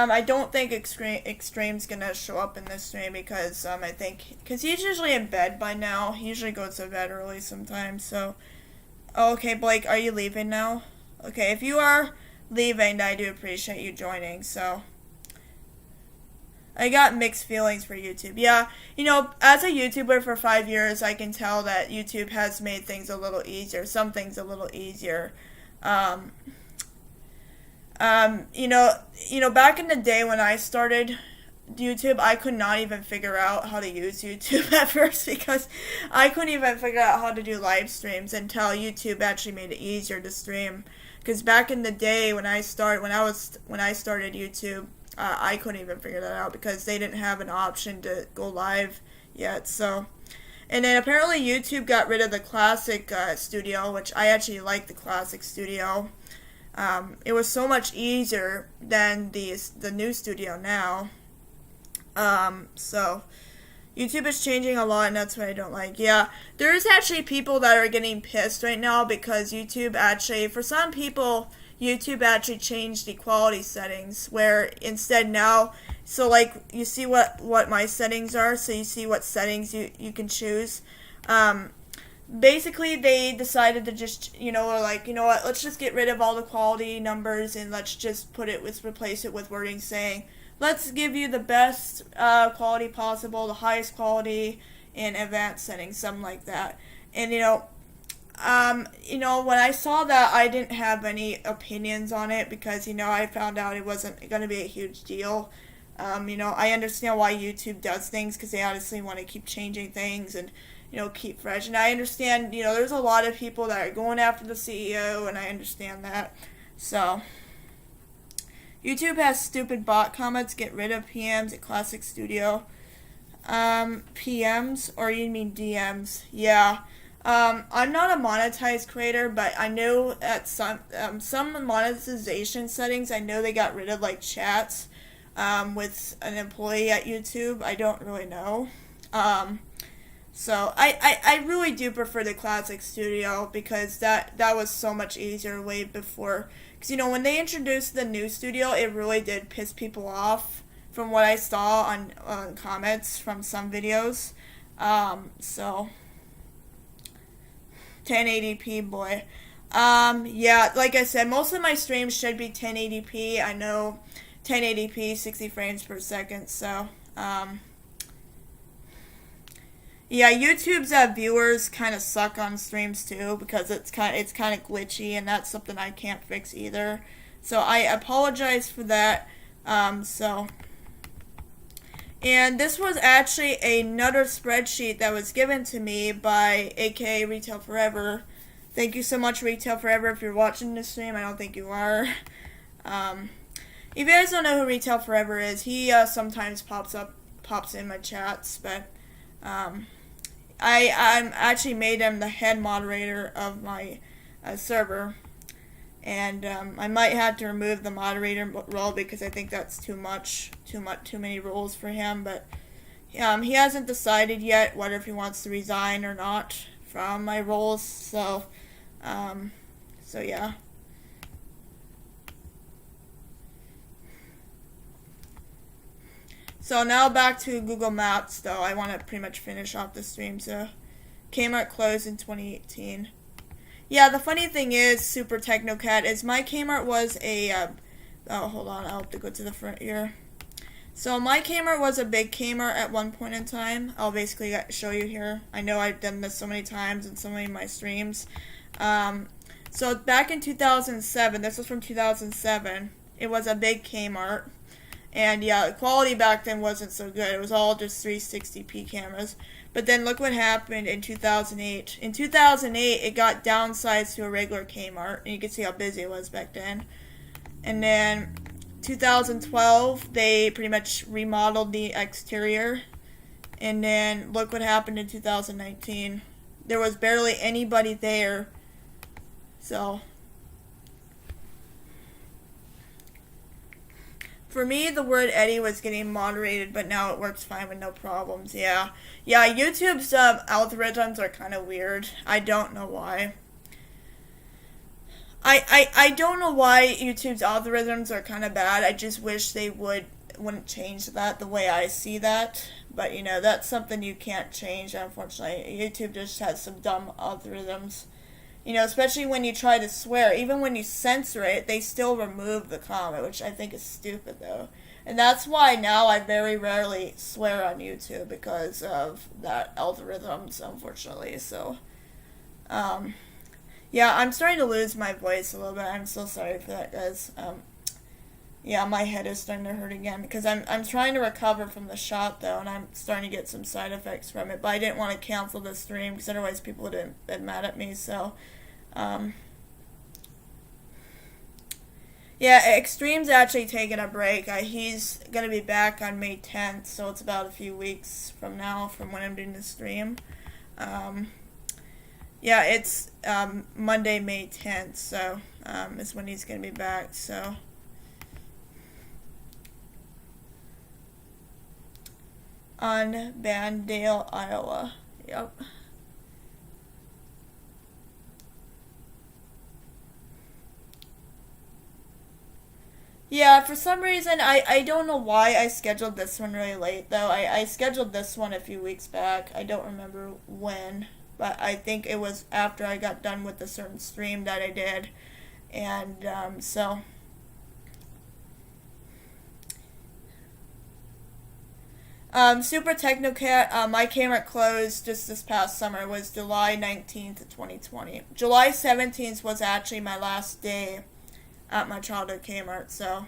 I don't think Extreme's gonna show up in this stream because because he's usually in bed by now. He usually goes to bed early sometimes. So, okay, Blake, are you leaving now? Okay, if you are leaving, I do appreciate you joining. So, I got mixed feelings for YouTube. Yeah, you know, as a YouTuber for 5 years, I can tell that YouTube has made things a little easier. Some things a little easier. You know, back in the day when I started YouTube, I could not even figure out how to use YouTube at first because I couldn't even figure out how to do live streams until YouTube actually made it easier to stream. Because back in the day when I started YouTube, I couldn't even figure that out because they didn't have an option to go live yet. So, and then apparently YouTube got rid of the Classic Studio, which I actually like the Classic Studio. It was so much easier than the new studio now. So YouTube is changing a lot, and that's what I don't like. Yeah, there's actually people that are getting pissed right now because YouTube actually, for some people, YouTube actually changed the quality settings where instead now, so like you see what my settings are, so you see what settings you can choose. Basically, they decided to just, you know, like, you know what, let's just get rid of all the quality numbers and let's just replace it with wording saying, let's give you the best quality possible, the highest quality in advanced settings, something like that. And, you know, when I saw that, I didn't have any opinions on it because, you know, I found out it wasn't going to be a huge deal. I understand why YouTube does things because they obviously want to keep changing things and, keep fresh. And I understand, there's a lot of people that are going after the CEO, and I understand that. So, YouTube has stupid bot comments. Get rid of PMs at Classic Studio. PMs, or you mean DMs? Yeah. I'm not a monetized creator, but I know at some monetization settings, I know they got rid of like chats with an employee at YouTube. I don't really know. So I really do prefer the Classic Studio because that was so much easier way before. Because, when they introduced the new studio, it really did piss people off from what I saw on comments from some videos. So 1080p, boy. Yeah, like I said, most of my streams should be 1080p. I know 1080p, 60 frames per second, so, yeah, YouTube's viewers kind of suck on streams too because it's kind of glitchy, and that's something I can't fix either. So I apologize for that. And this was actually another spreadsheet that was given to me by aka Retail Forever. Thank you so much, Retail Forever, if you're watching this stream. I don't think you are. If you guys don't know who Retail Forever is, he sometimes pops in my chats, but I'm actually made him the head moderator of my server, and I might have to remove the moderator role because I think that's too many roles for him. But he hasn't decided yet whether if he wants to resign or not from my roles. So yeah. So now back to Google Maps, though. I want to pretty much finish off the stream. So, Kmart closed in 2018. Yeah, the funny thing is, Super Technocat, is my Kmart was a, oh, hold on, I'll have to go to the front here. So, my Kmart was a big Kmart at one point in time. I'll basically show you here. I know I've done this so many times in so many of my streams. So, back in 2007, this was from 2007, it was a big Kmart. And yeah, the quality back then wasn't so good. It was all just 360p cameras. But then look what happened in 2008. In 2008, it got downsized to a regular Kmart. And you can see how busy it was back then. And then 2012, they pretty much remodeled the exterior. And then look what happened in 2019. There was barely anybody there. So for me, the word Eddie was getting moderated, but now it works fine with no problems. Yeah, YouTube's algorithms are kind of weird. I don't know why. I don't know why YouTube's algorithms are kind of bad. I just wish they wouldn't change that the way I see that. But, that's something you can't change, unfortunately. YouTube just has some dumb algorithms. Especially when you try to swear. Even when you censor it, they still remove the comment, which I think is stupid, though. And that's why now I very rarely swear on YouTube, because of that algorithms, unfortunately. So, yeah, I'm starting to lose my voice a little bit. I'm so sorry for that, guys. Yeah, my head is starting to hurt again, because I'm trying to recover from the shot, though, and I'm starting to get some side effects from it. But I didn't want to cancel the stream, because otherwise people would have been mad at me, so... yeah, Extreme's actually taking a break. He's going to be back on May 10th, so it's about a few weeks from now, from when I'm doing the stream. Yeah, it's Monday, May 10th, so is when he's going to be back, so... on Bandale, Iowa. Yep. Yeah, for some reason, I don't know why I scheduled this one really late, though. I scheduled this one a few weeks back. I don't remember when, but I think it was after I got done with a certain stream that I did. And, so... Super Technocat, my Kmart closed just this past summer. It was July 19th, 2020. July 17th was actually my last day at my childhood Kmart, so...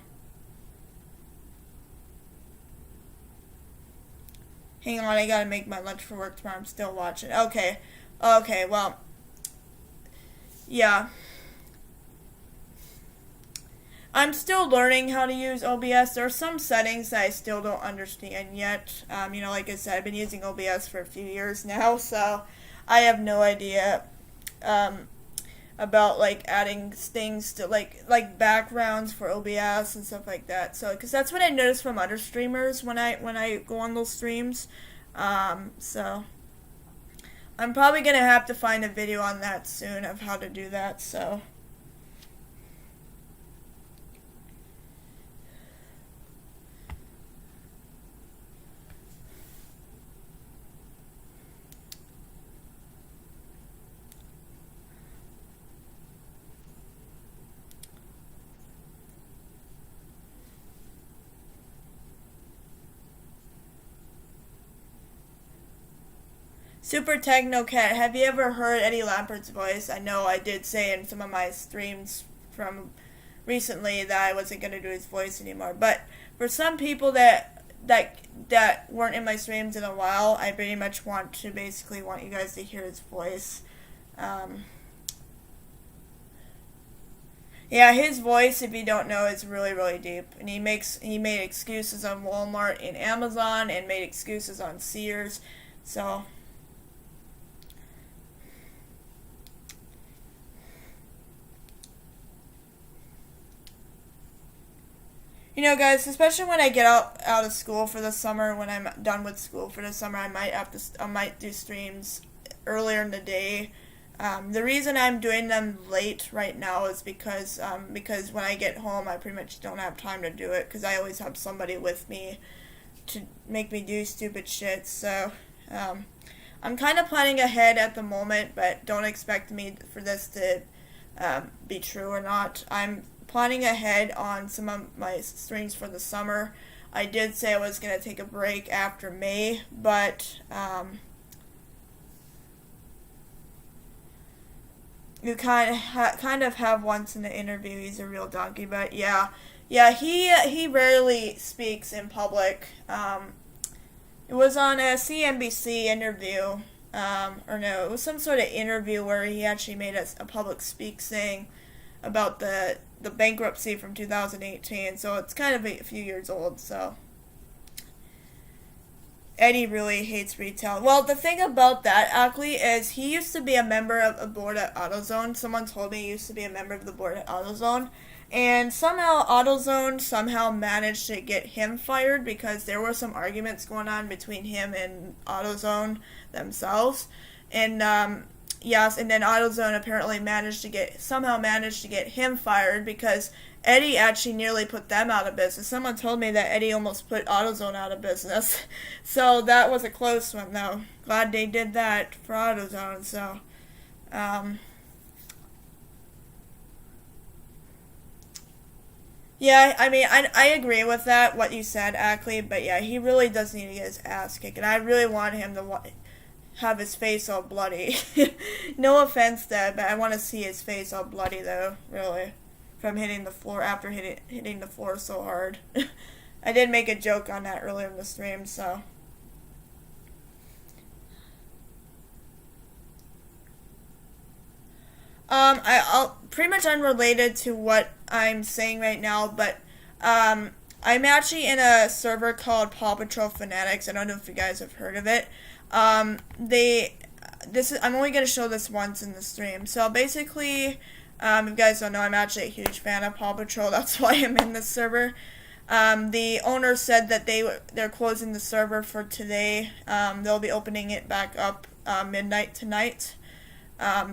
Hang on, I gotta make my lunch for work tomorrow. I'm still watching. Okay. Okay, well. Yeah. I'm still learning how to use OBS. There are some settings that I still don't understand yet. Like I said, I've been using OBS for a few years now, so I have no idea about like adding things to like backgrounds for OBS and stuff like that. So, because that's what I notice from other streamers when I go on those streams. So I'm probably gonna have to find a video on that soon of how to do that. So. Super Techno Cat, have you ever heard Eddie Lampert's voice? I know I did say in some of my streams from recently that I wasn't going to do his voice anymore. But for some people that weren't in my streams in a while, I very much want you guys to hear his voice. Yeah, his voice, if you don't know, is really, really deep. And he made excuses on Walmart and Amazon and made excuses on Sears. So... guys, especially when I get out of school for the summer, when I'm done with school for the summer, I might do streams earlier in the day. The reason I'm doing them late right now is because when I get home, I pretty much don't have time to do it because I always have somebody with me to make me do stupid shit. So I'm kind of planning ahead at the moment, but don't expect me for this to be true or not. I'm planning ahead on some of my streams for the summer. I did say I was going to take a break after May, but you kind of have once in the interview. He's a real donkey, but yeah, he rarely speaks in public. It was on a CNBC interview, or no, it was some sort of interview where he actually made a public speak saying about the bankruptcy from 2018, so it's kind of a few years old. So Eddie really hates retail. Well, the thing about that, actually, is he used to be a member of a board at AutoZone. Someone told me he used to be a member of the board at AutoZone, and somehow AutoZone managed to get him fired because there were some arguments going on between him and AutoZone themselves, and yes, and then AutoZone apparently managed to get him fired because Eddie actually nearly put them out of business. Someone told me that Eddie almost put AutoZone out of business. So that was a close one, though. Glad they did that for AutoZone. So, yeah, I mean, I agree with that, what you said, Ackley. But yeah, he really does need to get his ass kicked. And I really want him to have his face all bloody. No offense, Dad, but I want to see his face all bloody, though, really, from hitting the floor after hitting the floor so hard. I did make a joke on that earlier in the stream, so. I'll pretty much unrelated to what I'm saying right now, but I'm actually in a server called Paw Patrol Fanatics. I don't know if you guys have heard of it. I'm only going to show this once in the stream. So basically, if you guys don't know, I'm actually a huge fan of Paw Patrol. That's why I'm in this server. The owner said that they're closing the server for today. They'll be opening it back up midnight tonight.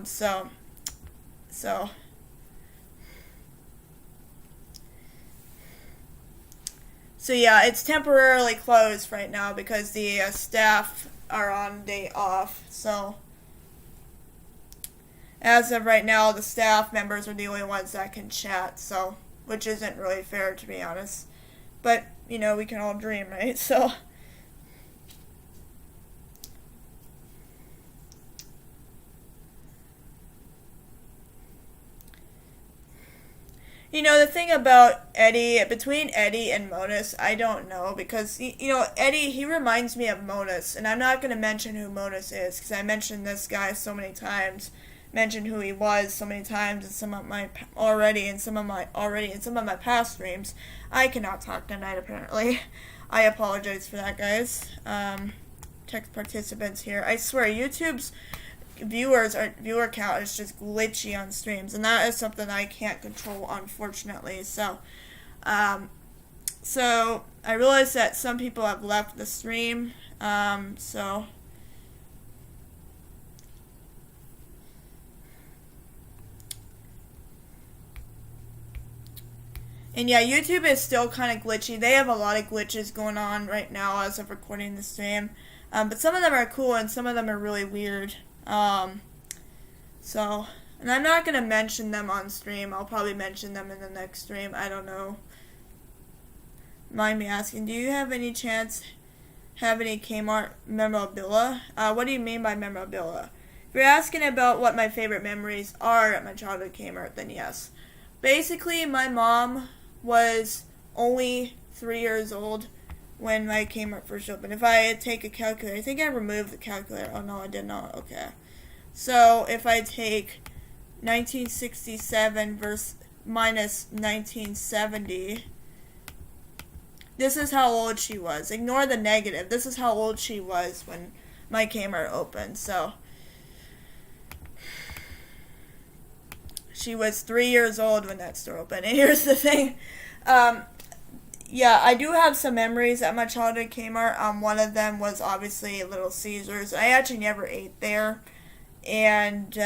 So yeah, it's temporarily closed right now because the staff are on day off. So as of right now, the staff members are the only ones that can chat. So, which isn't really fair, to be honest. But we can all dream, right? So. The thing about Eddie, between Eddie and Monas, I don't know, because, Eddie, he reminds me of Monas, and I'm not going to mention who Monas is, because I mentioned this guy so many times, mentioned who he was so many times in some of my past streams. I cannot talk tonight, apparently. I apologize for that, guys. Text participants here. I swear, YouTube's viewer count is just glitchy on streams, and that is something I can't control, unfortunately. So I realize that some people have left the stream, and yeah, YouTube is still kind of glitchy. They have a lot of glitches going on right now as of recording the stream, but some of them are cool and some of them are really weird. And I'm not going to mention them on stream. I'll probably mention them in the next stream. I don't know. Mind me asking, do you have any Kmart memorabilia? What do you mean by memorabilia? If you're asking about what my favorite memories are at my childhood Kmart, then yes. Basically, my mom was only 3 years old when my Kmart first opened. If I take a calculator, I think I removed the calculator. Oh no, I did not. Okay. So if I take 1967 minus 1970, this is how old she was. Ignore the negative. This is how old she was when my Kmart opened. So she was 3 years old when that store opened. And here's the thing. Yeah, I do have some memories at my childhood Kmart. One of them was obviously Little Caesars. I actually never ate there. And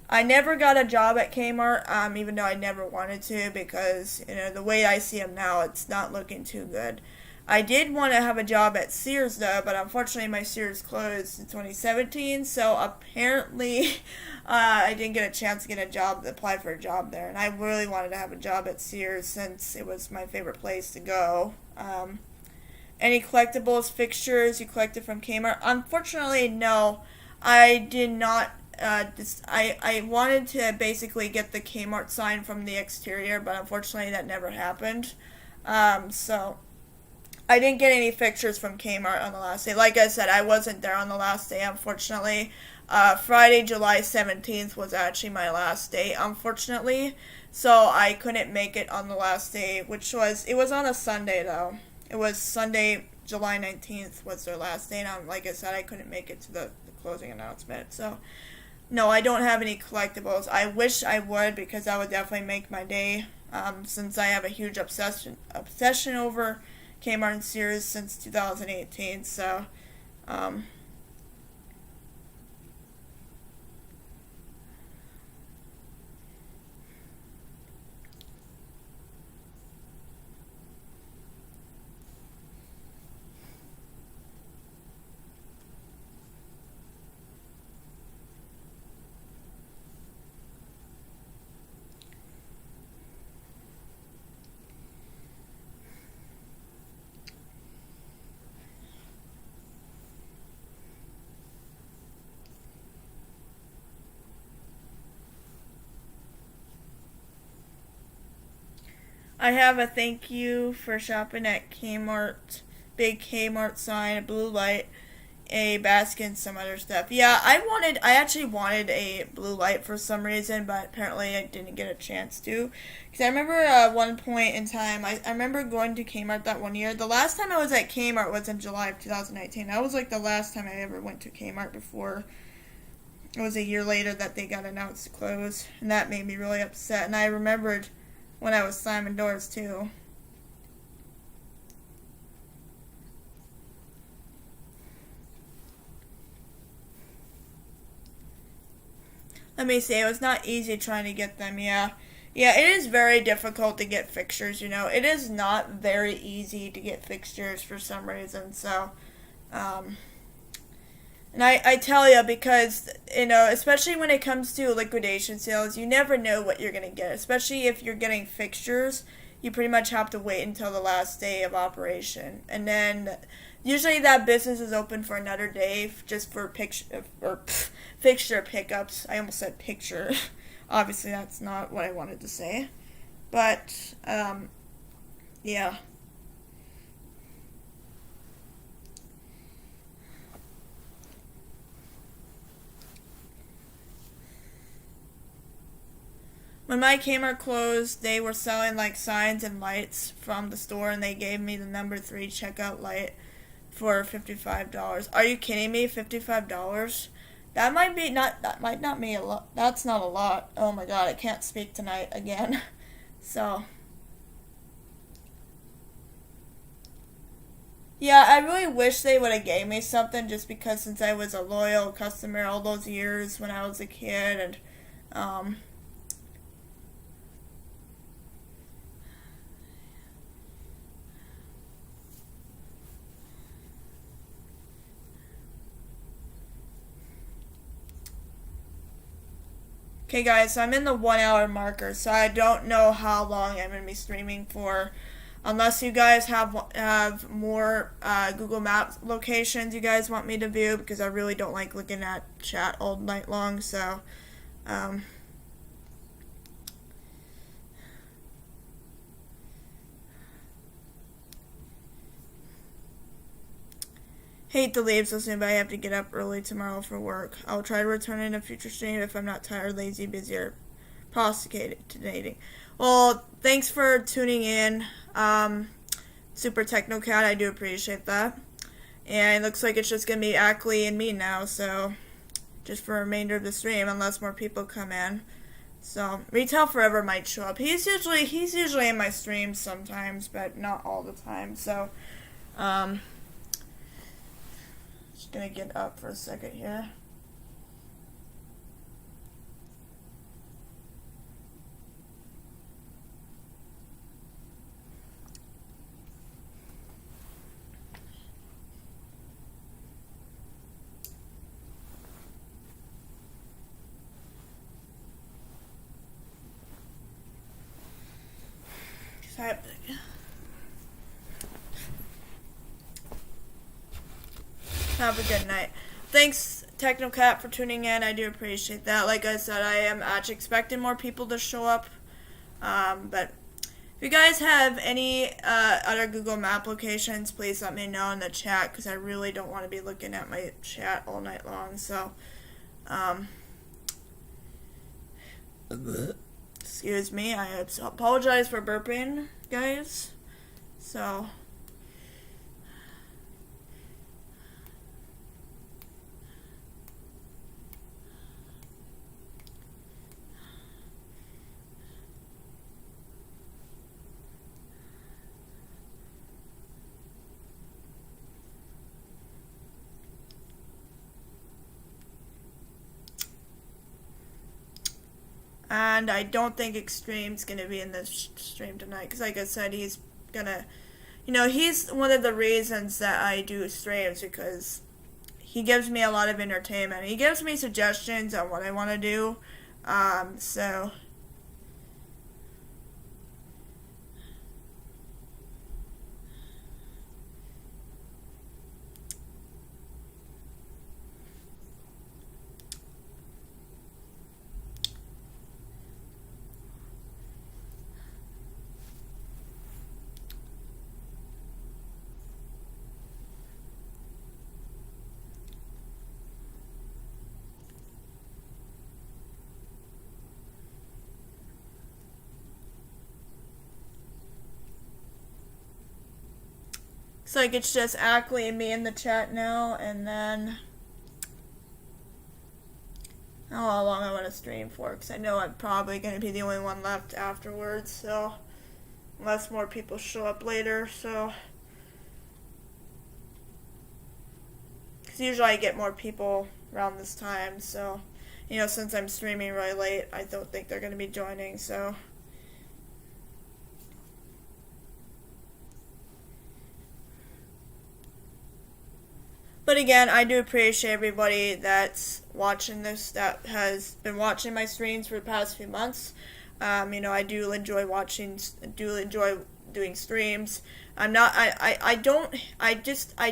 I never got a job at Kmart, even though I never wanted to, because, the way I see them now, it's not looking too good. I did want to have a job at Sears, though, but unfortunately my Sears closed in 2017, so apparently I didn't get a chance to apply for a job there, and I really wanted to have a job at Sears since it was my favorite place to go. Any collectibles, fixtures you collected from Kmart? Unfortunately, no. I did not. I wanted to basically get the Kmart sign from the exterior, but unfortunately that never happened. So I didn't get any fixtures from Kmart on the last day. Like I said, I wasn't there on the last day, unfortunately. Friday, July 17th was actually my last day, unfortunately. So I couldn't make it on the last day, it was on a Sunday, though. It was Sunday, July 19th was their last day, and like I said, I couldn't make it to the closing announcement. So, no, I don't have any collectibles. I wish I would, because that would definitely make my day, since I have a huge obsession over Kmart and Sears since 2018, so, I have a thank you for shopping at Kmart, big Kmart sign, a blue light, a basket, and some other stuff. Yeah, I actually wanted a blue light for some reason, but apparently I didn't get a chance to. Because I remember one point in time, I remember going to Kmart that one year. The last time I was at Kmart was in July of 2019. That was like the last time I ever went to Kmart before. It was a year later that they got announced to close, and that made me really upset. And I remembered when I was slamming doors, too. Let me see, it was not easy trying to get them, yeah. Yeah, it is very difficult to get fixtures, It is not very easy to get fixtures for some reason, so, and I tell you, because, especially when it comes to liquidation sales, you never know what you're going to get. Especially if you're getting fixtures, you pretty much have to wait until the last day of operation. And then, usually that business is open for another day, just for fixture pickups. I almost said picture. Obviously, that's not what I wanted to say. But, yeah. When my Kmart closed, they were selling like signs and lights from the store, and they gave me the number 3 checkout light for $55. Are you kidding me? $55? That might not be a lot. That's not a lot. Oh my god, I can't speak tonight again. So, yeah, I really wish they would have gave me something, just because since I was a loyal customer all those years when I was a kid, and um okay, guys, so I'm in the 1 hour marker, so I don't know how long I'm going to be streaming for. Unless you guys have more Google Maps locations you guys want me to view, because I really don't like looking at chat all night long, so... hate to leave so soon, but I have to get up early tomorrow for work. I'll try to return in a future stream if I'm not tired, lazy, busy, or procrastinating. Well, thanks for tuning in, Super Technocat. I do appreciate that. And it looks like it's just going to be Ackley and me now, so just for the remainder of the stream, unless more people come in. So, Retail Forever might show up. He's usually in my streams sometimes, but not all the time. So, just gonna get up for a second here. Have a good night. Thanks, Technocat, for tuning in. I do appreciate that. Like I said, I am actually expecting more people to show up. But if you guys have any other Google Map locations, please let me know in the chat, because I really don't want to be looking at my chat all night long. So, excuse me. I apologize for burping, guys. So... and I don't think Extreme's going to be in this stream tonight, because like I said, he's going to, he's one of the reasons that I do streams, because he gives me a lot of entertainment. He gives me suggestions on what I want to do, so... Looks like it's just Ackley and me in the chat now, and then... I don't know how long I want to stream for, because I know I'm probably going to be the only one left afterwards, so... Unless more people show up later, so... Because usually I get more people around this time, so... since I'm streaming really late, I don't think they're going to be joining, so... But again, I do appreciate everybody that's watching this, that has been watching my streams for the past few months. I do enjoy doing streams. I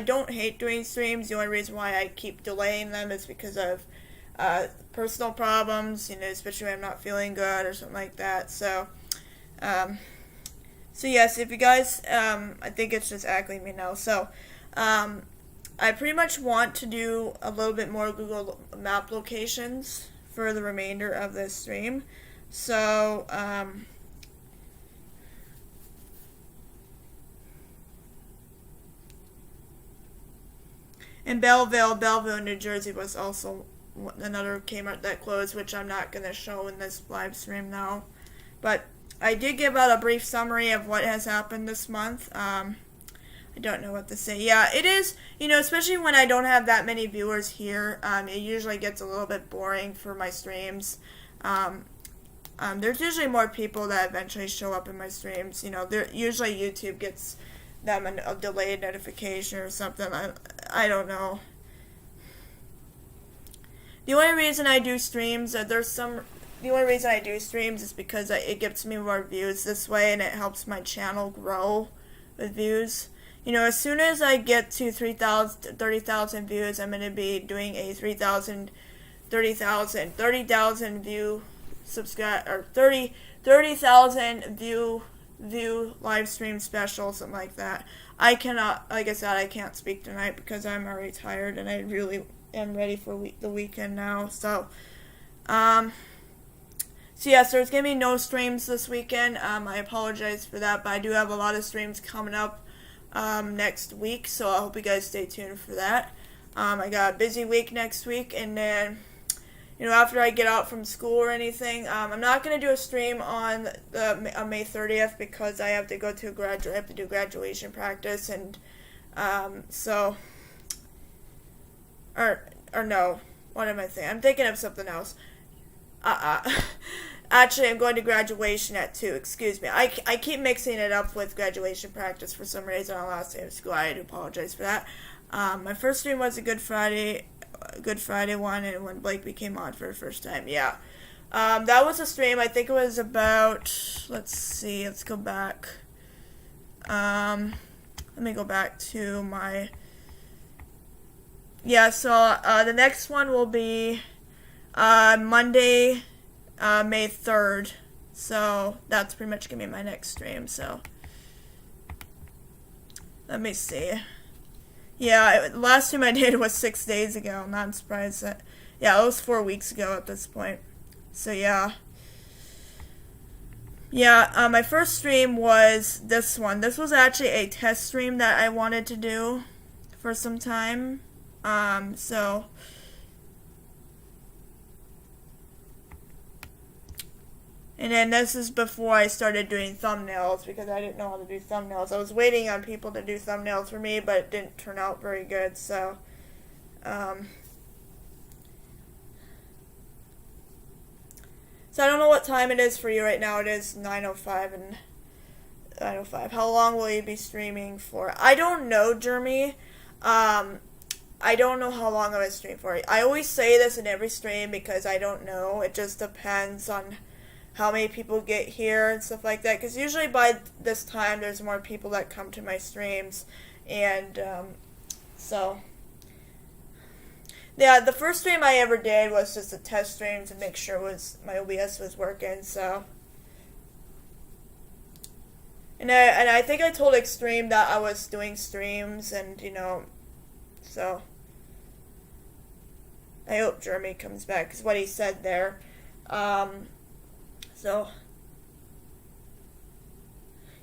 don't hate doing streams. The only reason why I keep delaying them is because of personal problems, especially when I'm not feeling good or something like that. Um, so yes, if you guys, I think it's just echoing me now. So, I pretty much want to do a little bit more Google Map locations for the remainder of this stream. So, and Belleville, New Jersey was also another Kmart that closed, which I'm not going to show in this live stream now. But I did give out a brief summary of what has happened this month. I don't know what to say. Yeah, it is, especially when I don't have that many viewers here, it usually gets a little bit boring for my streams. There's usually more people that eventually show up in my streams. Usually YouTube gets them a delayed notification or something. I don't know. The only reason I do streams, the only reason I do streams is because it gives me more views this way, and it helps my channel grow with views. As soon as I get to 30,000 views, I'm going to be doing a 30,000 view subscribe, or 30,000 view live stream special, something like that. I cannot, like I said, I can't speak tonight because I'm already tired and I really am ready for the weekend now. So yes, there's going to be no streams this weekend. I apologize for that, but I do have a lot of streams coming up next week, so I hope you guys stay tuned for that. I got a busy week next week, and then, after I get out from school or anything, I'm not going to do a stream on May 30th because I have to go to I have to do graduation practice, and, no, what am I thinking? I'm thinking of something else. Actually, I'm going to graduation at 2. Excuse me. I keep mixing it up with graduation practice for some reason on the last day of school. I do apologize for that. My first stream was a Good Friday one, and when Blake became mod for the first time. Yeah. That was a stream. I think it was about, let's go back. Let me go back to my, so the next one will be Monday, May 3rd, so that's pretty much going to be my next stream, so let me see. Yeah, the last stream I did was 6 days ago. I'm not surprised that, it was 4 weeks ago at this point, so yeah. My first stream was this one. This was actually a test stream that I wanted to do for some time, so... And then this is before I started doing thumbnails, because I didn't know how to do thumbnails. I was waiting on people to do thumbnails for me, but it didn't turn out very good, so... So I don't know what time it is for you right now. It is 9:05 and 9:05. How long will you be streaming for? I don't know, Jeremy. I don't know how long I'm going to stream for. I always say this in every stream because I don't know. It just depends on how many people get here and stuff like that, because usually by this time there's more people that come to my streams, and so yeah, the first stream I ever did was just a test stream to make sure my OBS was working, so, and I think I told Extreme that I was doing streams, and so I hope Jeremy comes back, because what he said there, so,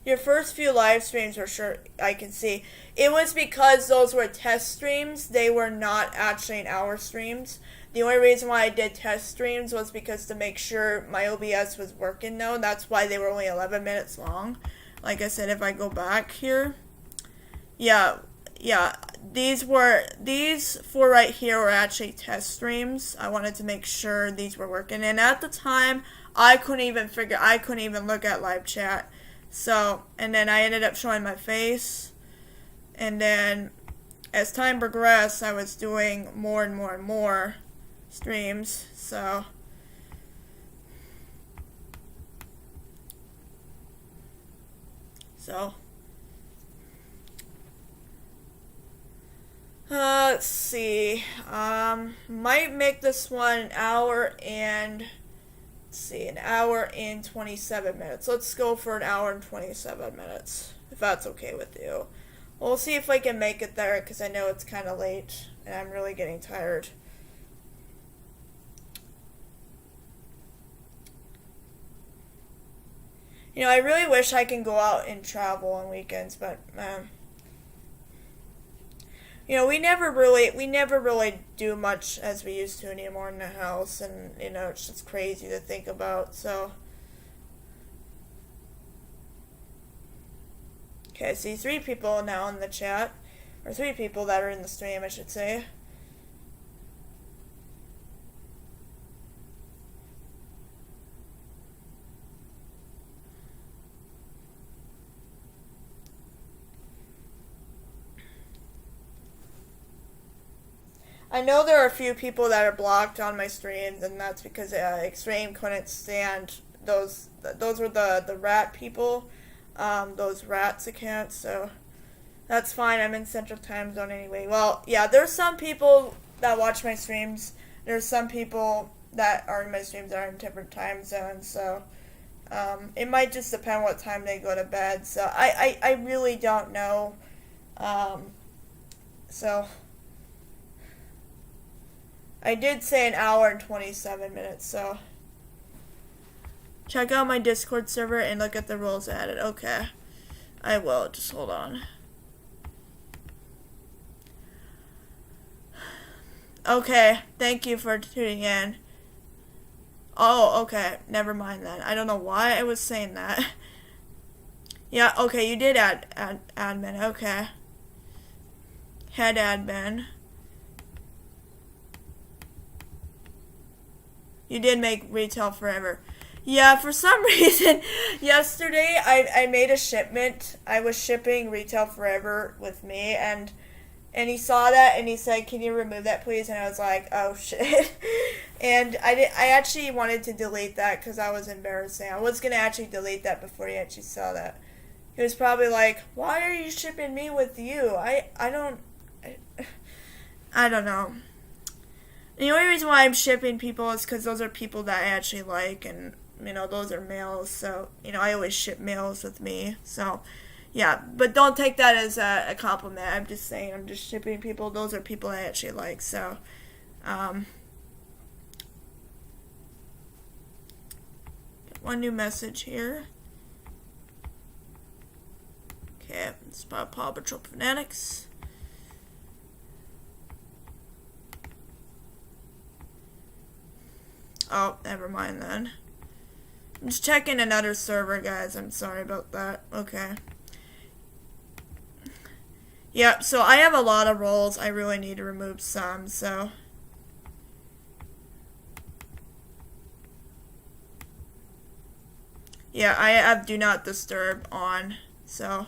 your first few live streams were sure, I can see. It was because those were test streams. They were not actually in our streams. The only reason why I did test streams was because to make sure my OBS was working, though. That's why they were only 11 minutes long. Like I said, if I go back here. Yeah. These 4 right here were actually test streams. I wanted to make sure these were working. And at the time, I couldn't even look at live chat. So, and then I ended up showing my face. And then, as time progressed, I was doing more and more and more streams. So, Let's see. Might make this one an hour and, let's see, an hour and 27 minutes. Let's go for an hour and 27 minutes, if that's okay with you. We'll see if I can make it there, because I know it's kind of late, and I'm really getting tired. You know, I really wish I can go out and travel on weekends, but, you know, we never really do much as we used to anymore in the house, and, you know, it's just crazy to think about, so. Okay, I see 3 people now in the chat, or 3 people that are in the stream, I should say. I know there are a few people that are blocked on my streams, and that's because Extreme couldn't stand those. Those were the rat people, those rats accounts. So that's fine. I'm in Central Time Zone anyway. Well, yeah, there's some people that watch my streams. There's some people that are in my streams that are in different time zones. So it might just depend what time they go to bed. So I really don't know. So. I did say an hour and 27 minutes, so check out my Discord server and look at the rules added. Okay, I will. Just hold on. Okay, thank you for tuning in. Oh, okay, never mind then. I don't know why I was saying that. Yeah, okay, you did add admin. Okay, head admin. You did make retail forever. Yeah, for some reason, yesterday I made a shipment. I was shipping retail forever with me, and he saw that and he said, "Can you remove that, please?" And I was like, "Oh shit!" And I actually wanted to delete that because I was embarrassing. I was gonna actually delete that before he actually saw that. He was probably like, "Why are you shipping me with you? I don't know." The only reason why I'm shipping people is because those are people that I actually like, and, you know, those are males, so, you know, I always ship males with me, so, yeah, but don't take that as a compliment. I'm just saying, I'm just shipping people. Those are people I actually like, so, one new message here. Okay, it's about Paw Patrol Fanatics. Oh, never mind then. I'm just checking another server, guys. I'm sorry about that. Okay. Yep, so I have a lot of roles. I really need to remove some, so. Yeah, I have Do Not Disturb on, so.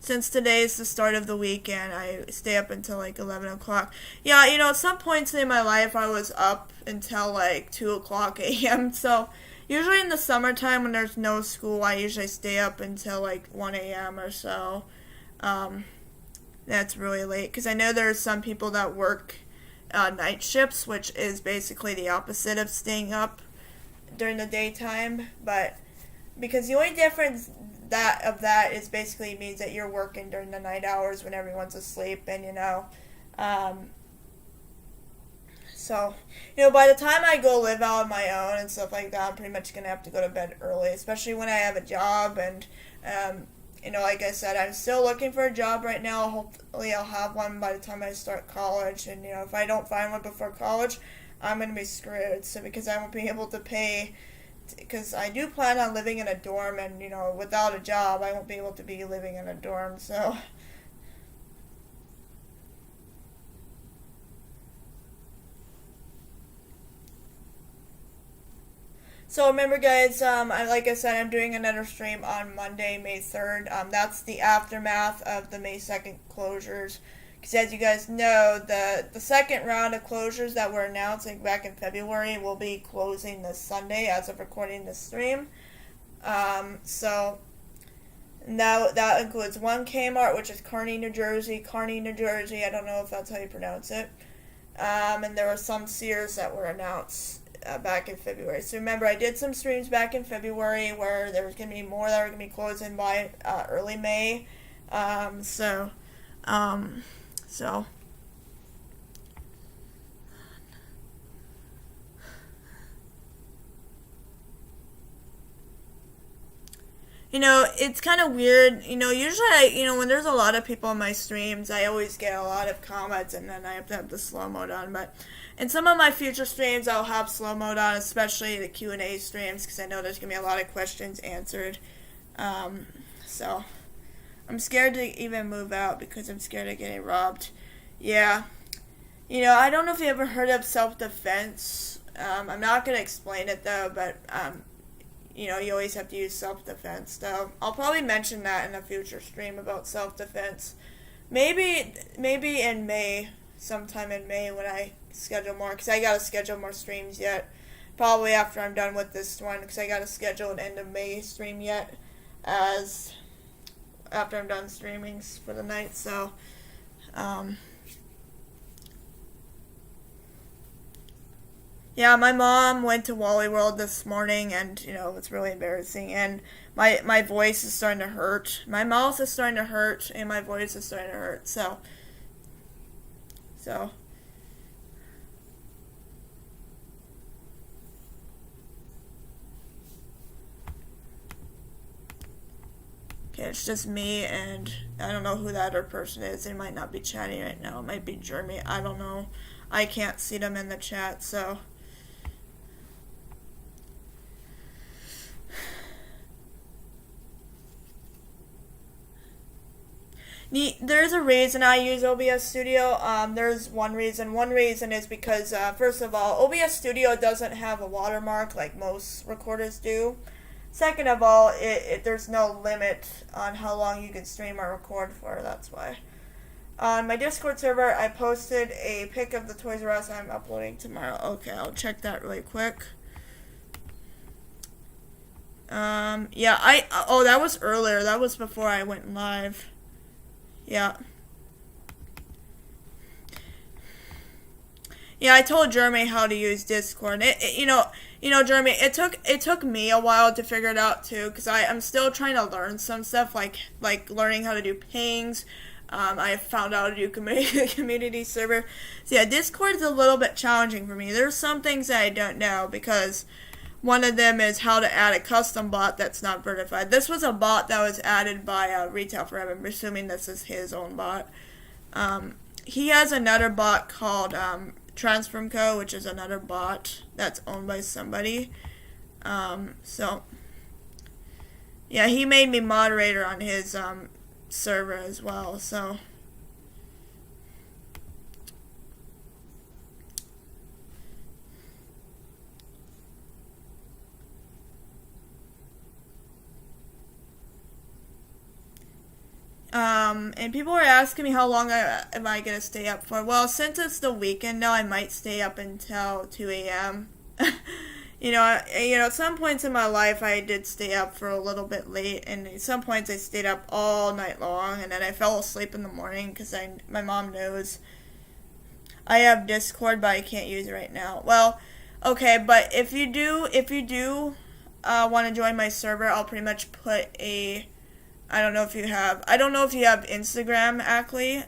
Since today is the start of the weekend, I stay up until like 11 o'clock. Yeah, you know, at some points in my life, I was up until like 2 o'clock a.m. So, usually in the summertime when there's no school, I usually stay up until like 1 a.m. or so. That's really late, because I know there are some people that work night shifts, which is basically the opposite of staying up during the daytime. But, because the only difference that is basically means that you're working during the night hours when everyone's asleep, and you know, so, you know, by the time I go live out on my own and stuff like that, I'm pretty much gonna have to go to bed early, especially when I have a job. And you know, like I said, I'm still looking for a job right now. Hopefully I'll have one by the time I start college, and you know, if I don't find one before college, I'm gonna be screwed. So, because I won't be able to pay, because I do plan on living in a dorm, and, you know, without a job, I won't be able to be living in a dorm, so. So remember, guys, like I said, I'm doing another stream on Monday, May 3rd. That's the aftermath of the May 2nd closures. Because as you guys know, the second round of closures that were announced back in February will be closing this Sunday as of recording this stream. So Now that includes one Kmart, which is Kearney, New Jersey. Kearney, New Jersey. I don't know if that's how you pronounce it. And there were some Sears that were announced back in February. So remember, I did some streams back in February where there was going to be more that were going to be closing by early May. So. It's kind of weird. Usually, when there's a lot of people in my streams, I always get a lot of comments, and then I have to have the slow mode on. But in some of my future streams, I'll have slow mode on, especially the Q&A streams, because I know there's going to be a lot of questions answered. So I'm scared to even move out because I'm scared of getting robbed. Yeah. I don't know if you ever heard of self-defense. I'm not going to explain it, though, but you always have to use self-defense. So I'll probably mention that in a future stream about self-defense. Maybe in May, sometime in May when I schedule more, because I got to schedule more streams yet. Probably after I'm done with this one, because I got to schedule an end of May stream yet, as after I'm done streaming for the night. So, yeah, my mom went to Wally World this morning, and it's really embarrassing. And my voice is starting to hurt. My mouth is starting to hurt, and my voice is starting to hurt. So. Okay, it's just me, and I don't know who that other person is. They might not be chatting right now. It might be Jeremy. I don't know. I can't see them in the chat, so. There's a reason I use OBS Studio. There's one reason. One reason is because, first of all, OBS Studio doesn't have a watermark like most recorders do. Second of all, there's no limit on how long you can stream or record for. That's why. On my Discord server, I posted a pic of the Toys R Us I'm uploading tomorrow. Okay, I'll check that really quick. Yeah, that was earlier. That was before I went live. Yeah. Yeah, I told Jeremy how to use Discord. Jeremy, it took me a while to figure it out too, because I'm still trying to learn some stuff, like learning how to do pings. I found out how to do community server. So yeah, Discord is a little bit challenging for me. There's some things that I don't know, because one of them is how to add a custom bot that's not verified. This was a bot that was added by Retail Forever. I'm assuming this is his own bot. He has another bot called Transform Co., which is another bot that's owned by somebody. So, yeah, he made me moderator on his server as well, so. And people were asking me how long am I going to stay up for. Well, since it's the weekend now, I might stay up until 2 a.m. At some points in my life, I did stay up for a little bit late, and at some points I stayed up all night long, and then I fell asleep in the morning because my mom knows I have Discord, but I can't use it right now. Well, okay, but if you do want to join my server, I'll pretty much put I don't know if you have Instagram, actually,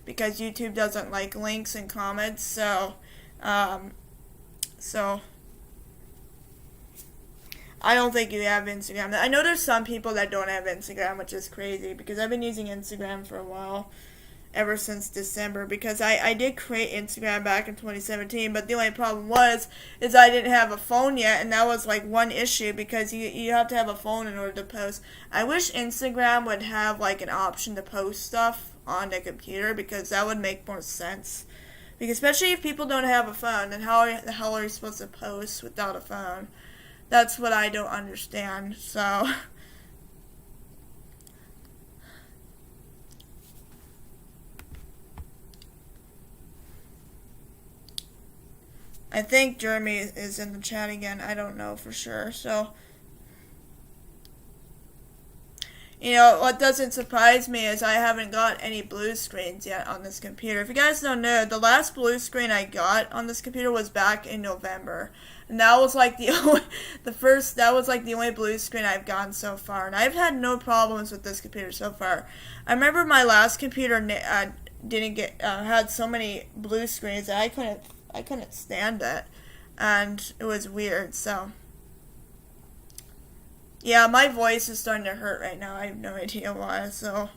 because YouTube doesn't like links and comments, so I don't think you have Instagram. I know there's some people that don't have Instagram, which is crazy, because I've been using Instagram for a while, ever since December, because I did create Instagram back in 2017, but the only problem is I didn't have a phone yet, and that was like one issue, because you have to have a phone in order to post. I wish Instagram would have like an option to post stuff on the computer, because that would make more sense. Because especially if people don't have a phone, then how the hell are you supposed to post without a phone? That's what I don't understand, so. I think Jeremy is in the chat again. I don't know for sure. So, You know, what doesn't surprise me is I haven't got any blue screens yet on this computer. If you guys don't know, the last blue screen I got on this computer was back in November. And that was like the only, that was like the only blue screen I've gotten so far. And I've had no problems with this computer so far. I remember my last computer didn't get, had so many blue screens that I couldn't stand it. And it was weird, so. Yeah, my voice is starting to hurt right now. I have no idea why, so.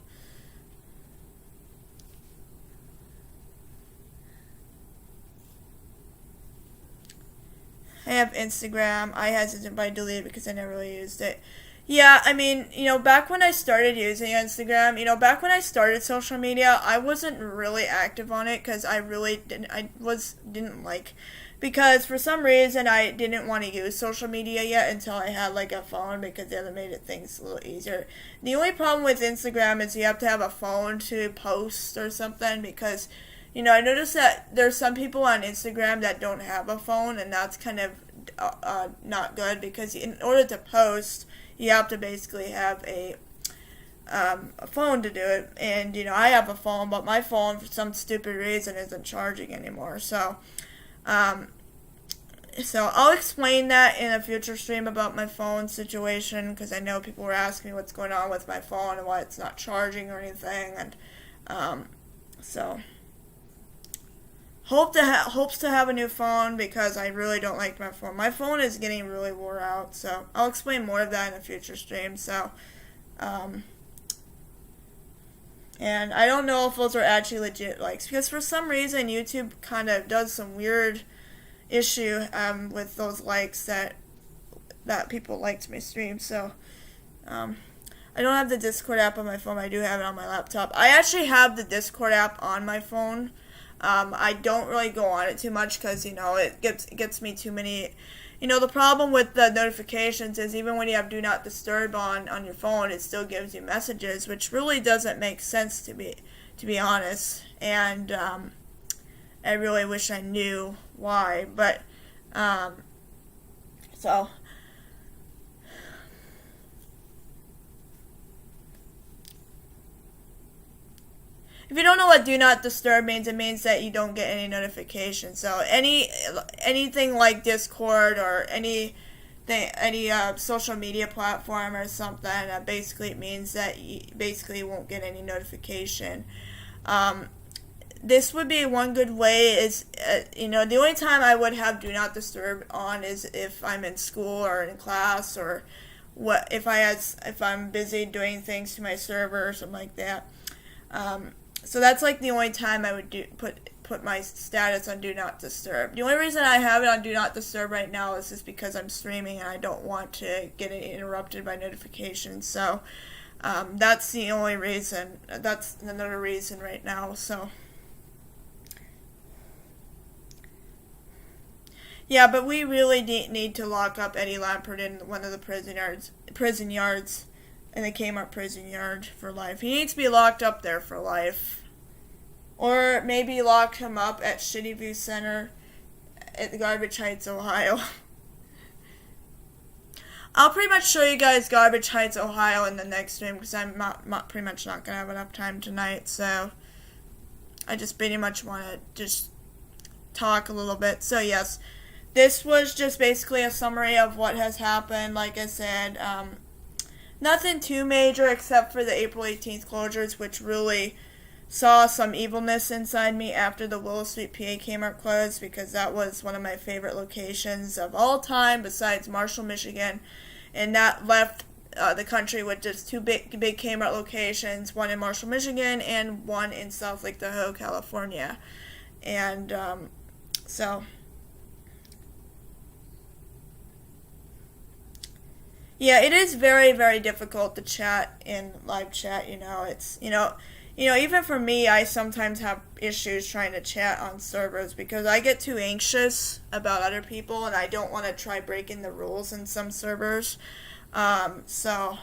I have Instagram. I hesitant by delete because I never really used it. Yeah, I mean, you know, back when I started using Instagram, you know, back when I started social media, I wasn't really active on it because I really didn't like, because for some reason I didn't want to use social media yet until I had like a phone, because that made things a little easier. The only problem with Instagram is you have to have a phone to post or something, because, you know, I noticed that there's some people on Instagram that don't have a phone, and that's kind of not good, because in order to post, you have to basically have a phone to do it. And, you know, I have a phone, but my phone for some stupid reason isn't charging anymore. So I'll explain that in a future stream about my phone situation, because I know people were asking me what's going on with my phone and why it's not charging or anything. And so hopes to have a new phone, because I really don't like my phone. My phone is getting really wore out, so I'll explain more of that in a future stream. So and I don't know if those are actually legit likes, because for some reason YouTube kind of does some weird issue with those likes that people liked my stream. So I don't have the Discord app on my phone. I do have it on my laptop. I actually have the Discord app on my phone. I don't really go on it too much because, you know, it gets me too many. You know, the problem with the notifications is even when you have Do Not Disturb on your phone, it still gives you messages, which really doesn't make sense to be honest. And I really wish I knew why, but so. If you don't know what Do Not Disturb means, it means that you don't get any notifications. So anything like Discord or any social media platform or something, basically it means that you basically won't get any notification. This would be one good way is, you know, the only time I would have Do Not Disturb on is if I'm in school or in class, or if I'm busy doing things to my server or something like that. So that's like the only time I would put my status on Do Not Disturb. The only reason I have it on Do Not Disturb right now is just because I'm streaming and I don't want to get interrupted by notifications. So that's the only reason. That's another reason right now. So yeah, but we really need to lock up Eddie Lampert in one of the prison yards. In the Kmart prison yard for life. He needs to be locked up there for life. Or maybe lock him up at Shitty View Center at the Garbage Heights, Ohio. I'll pretty much show you guys Garbage Heights, Ohio in the next stream, because I'm pretty much not going to have enough time tonight. So I just pretty much want to just talk a little bit. So yes, this was just basically a summary of what has happened. Like I said, nothing too major except for the April 18th closures, which really saw some evilness inside me after the Willow Street, PA Kmart closed, because that was one of my favorite locations of all time besides Marshall, Michigan. And that left the country with just two big Kmart locations, one in Marshall, Michigan, and one in South Lake Tahoe, California. And so yeah, it is very, very difficult to chat in live chat. You know, it's even for me, I sometimes have issues trying to chat on servers because I get too anxious about other people and I don't want to try breaking the rules in some servers. So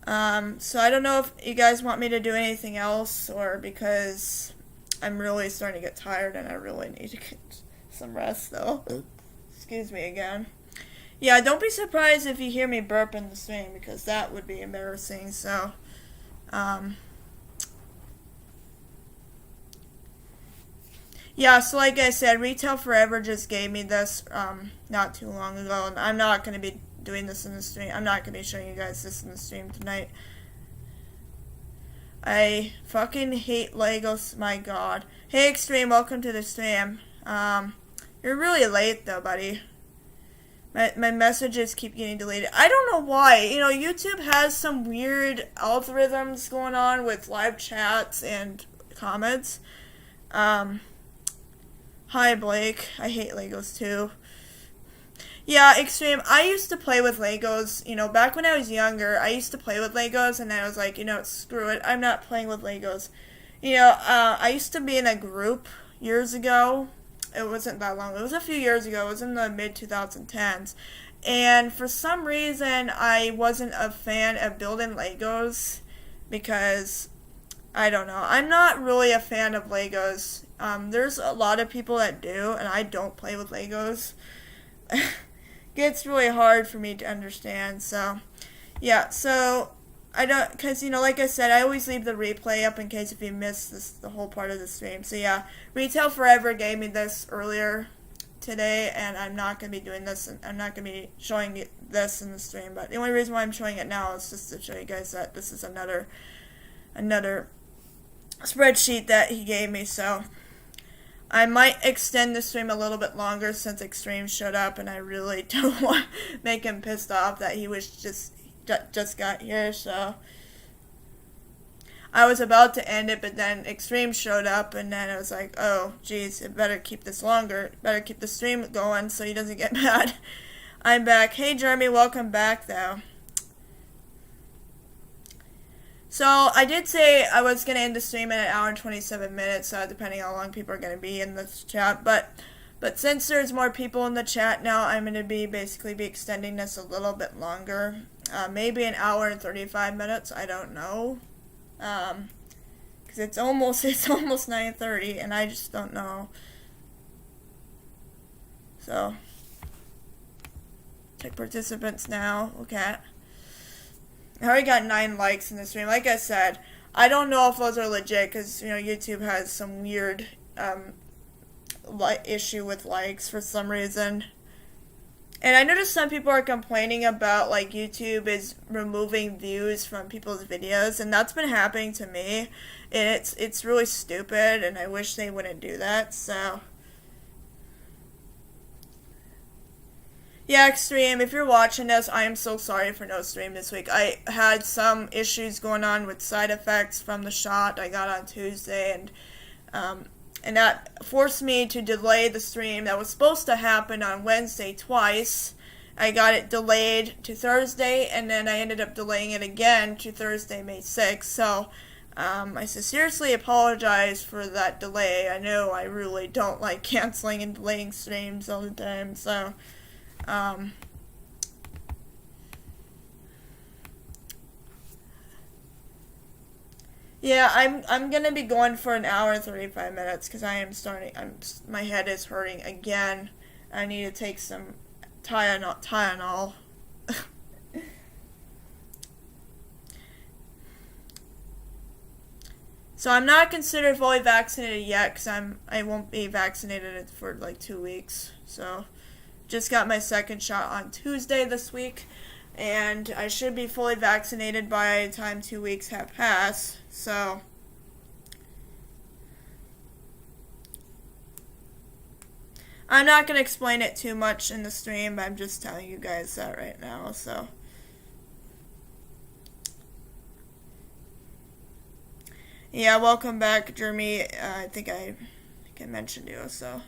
I don't know if you guys want me to do anything else, or because I'm really starting to get tired and I really need to get some rest though. excuse me again. Yeah, don't be surprised if you hear me burp in the stream, because that would be embarrassing. So, yeah, so like I said, Retail Forever just gave me this not too long ago, and I'm not going to be doing this in the stream. I'm not going to be showing you guys this in the stream tonight. I fucking hate Legos, my god. Hey Extreme, welcome to the stream. You're really late though, buddy. My messages keep getting deleted. I don't know why. You know, YouTube has some weird algorithms going on with live chats and comments. Hi Blake. I hate Legos too. Yeah, Extreme. I used to play with Legos, you know, back when I was younger. I used to play with Legos, and I was like, you know, screw it. I'm not playing with Legos. You know, I used to be in a group years ago. It wasn't that long. It was a few years ago. It was in the mid-2010s. And for some reason, I wasn't a fan of building Legos because, I don't know. I'm not really a fan of Legos. There's a lot of people that do, and I don't play with Legos. Gets really hard for me to understand. So, yeah. So, I don't, because, you know, like I said, I always leave the replay up in case if you missed this, the whole part of the stream. So, yeah. Retail Forever gave me this earlier today, and I'm not going to be doing this, and I'm not going to be showing this in the stream. But the only reason why I'm showing it now is just to show you guys that this is another spreadsheet that he gave me. So, I might extend the stream a little bit longer since Extreme showed up, and I really don't want to make him pissed off that he was just got here. So I was about to end it, but then Extreme showed up, and then I was like, oh geez, it better keep this longer, better keep the stream going so he doesn't get mad. I'm back. Hey Jeremy, welcome back though. So, I did say I was going to end the stream at 1 hour and 27 minutes, depending on how long people are going to be in this chat, but since there's more people in the chat now, I'm going to basically be extending this a little bit longer, maybe 1 hour and 35 minutes, I don't know, because it's almost 9:30, and I just don't know. So, check participants now. Okay. I already got 9 likes in the stream. Like I said, I don't know if those are legit because, you know, YouTube has some weird issue with likes for some reason. And I noticed some people are complaining about, like, YouTube is removing views from people's videos, and that's been happening to me. And it's really stupid, and I wish they wouldn't do that, so. Yeah, Extreme, if you're watching this, I am so sorry for no stream this week. I had some issues going on with side effects from the shot I got on Tuesday, and that forced me to delay the stream that was supposed to happen on Wednesday twice. I got it delayed to Thursday, and then I ended up delaying it again to Thursday, May 6th. So, I sincerely apologize for that delay. I know I really don't like canceling and delaying streams all the time, so. Yeah, I'm gonna be going for 1 hour and 35 minutes because my head is hurting again. I need to take some Tylenol. So I'm not considered fully vaccinated yet because I won't be vaccinated for like 2 weeks. So just got my second shot on Tuesday this week, and I should be fully vaccinated by the time 2 weeks have passed. So I'm not going to explain it too much in the stream, but I'm just telling you guys that right now. So yeah, welcome back, Jeremy. I think I mentioned you, so.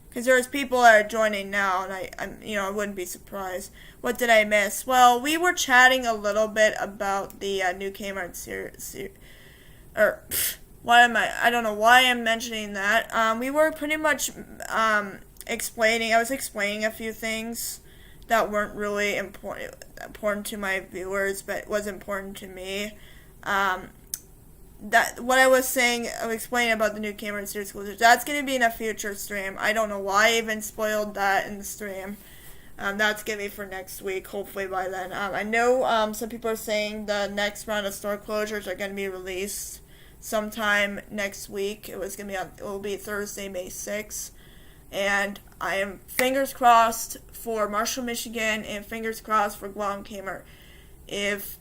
Because there's people that are joining now, and I wouldn't be surprised. What did I miss? Well, we were chatting a little bit about the new Kmart series. I don't know why I'm mentioning that. We were pretty much I was explaining a few things that weren't really important to my viewers, but was important to me. that what I was saying, I was explaining about the new camera series closures. That's going to be in a future stream. I don't know why I even spoiled that in the stream. That's going to be for next week, hopefully by then. I know some people are saying the next round of store closures are going to be released sometime next week. It will be Thursday, May 6th. And I am fingers crossed for Marshall, Michigan, and fingers crossed for Guam Kmart. If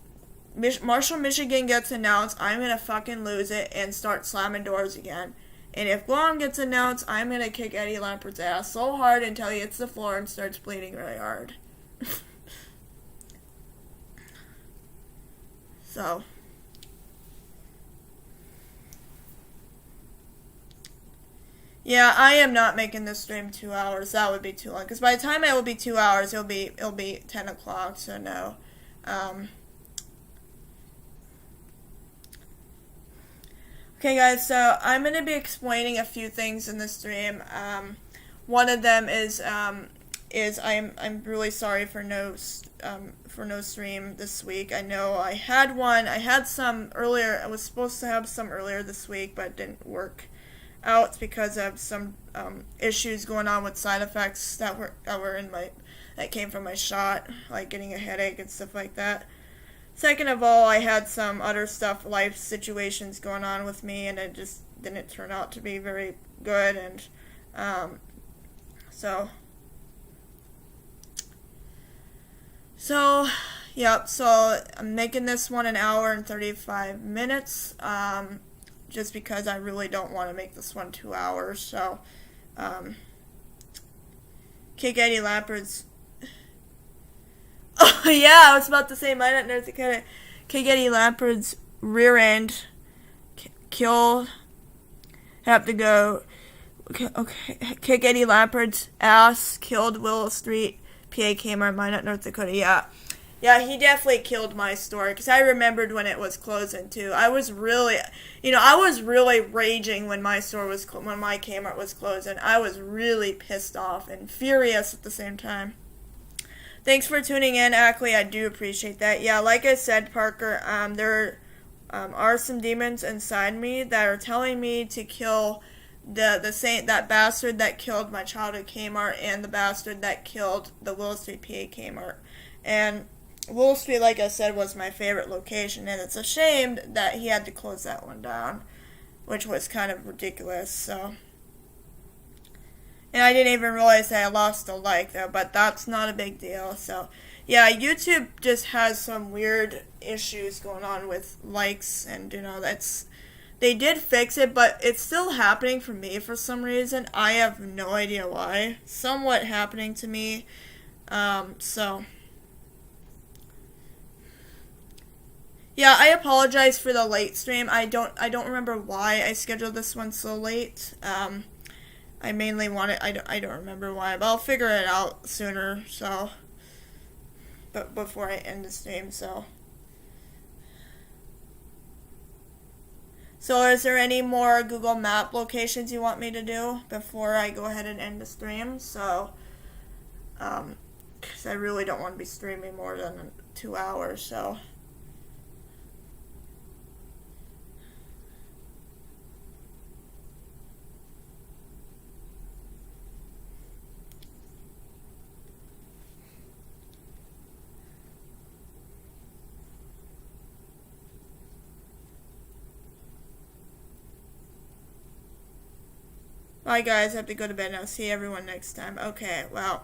Marshall, Michigan gets announced, I'm going to fucking lose it and start slamming doors again. And if Guam gets announced, I'm going to kick Eddie Lampert's ass so hard until he hits the floor and starts bleeding really hard. So. Yeah, I am not making this stream 2 hours. That would be too long. Because by the time it will be 2 hours, it'll be 10 o'clock, so no. Okay, guys, so I'm going to be explaining a few things in this stream. One of them is I'm really sorry for no stream this week. I know I had one. I had some earlier. I was supposed to have some earlier this week, but it didn't work out because of some issues going on with side effects that came from my shot, like getting a headache and stuff like that. Second of all, I had some other stuff, life situations going on with me, and it just didn't turn out to be very good, and so I'm making this one an hour and 35 minutes, just because I really don't want to make this one 2 hours, so, kick Eddie Lampert's. Oh, yeah, I was about to say, my nurse kick Eddie Lampert's rear end, kill, have to go, okay, kick Eddie Lampert's ass, killed Willow Street, PA Kmart, Minot, North Dakota, yeah. Yeah, he definitely killed my store, because I remembered when it was closing, too. I was really raging when my Kmart was closing. I was really pissed off and furious at the same time. Thanks for tuning in, Ackley. I do appreciate that. Yeah, like I said, Parker, there are some demons inside me that are telling me to kill that bastard that killed my childhood Kmart and the bastard that killed the Willow Street PA Kmart. And Willow Street, like I said, was my favorite location, and it's a shame that he had to close that one down, which was kind of ridiculous, so. And I didn't even realize that I lost a like, though, but that's not a big deal, so. Yeah, YouTube just has some weird issues going on with likes, and, they did fix it, but it's still happening for me for some reason. I have no idea why. Somewhat happening to me, so. Yeah, I apologize for the late stream. I don't remember why I scheduled this one so late. I mainly wanted, I don't remember why, but I'll figure it out sooner, so, but before I end the stream, so. So is there any more Google Map locations you want me to do before I go ahead and end the stream? So, because I really don't want to be streaming more than 2 hours, so. Bye, guys. I have to go to bed now. See everyone next time. Okay, well.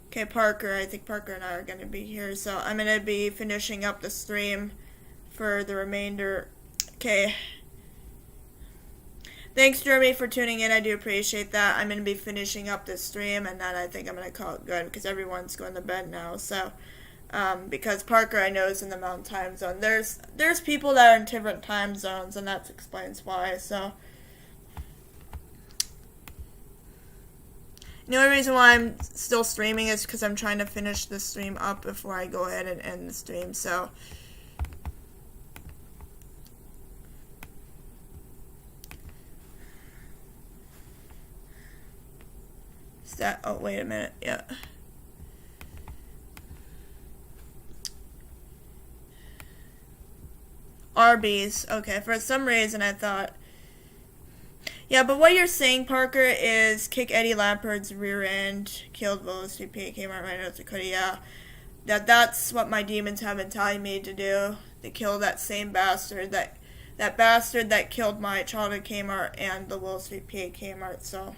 Okay, Parker. I think Parker and I are going to be here. So I'm going to be finishing up the stream for the remainder. Okay. Thanks, Jeremy, for tuning in. I do appreciate that. I'm going to be finishing up this stream, and then I think I'm going to call it good because everyone's going to bed now. So, because Parker, I know, is in the Mountain Time Zone. There's people that are in different time zones, and that explains why. So. The only reason why I'm still streaming is because I'm trying to finish the stream up before I go ahead and end the stream, so. Is that, oh, wait a minute, yeah. Arby's. Okay, for some reason I thought. Yeah, but what you're saying, Parker, is kick Eddie Lampard's rear end, killed Willis VP, came out right North Dakota. Yeah, that's what my demons have been telling me to do. To kill that same bastard, that bastard that killed my childhood Kmart and the Willis VP Kmart. So.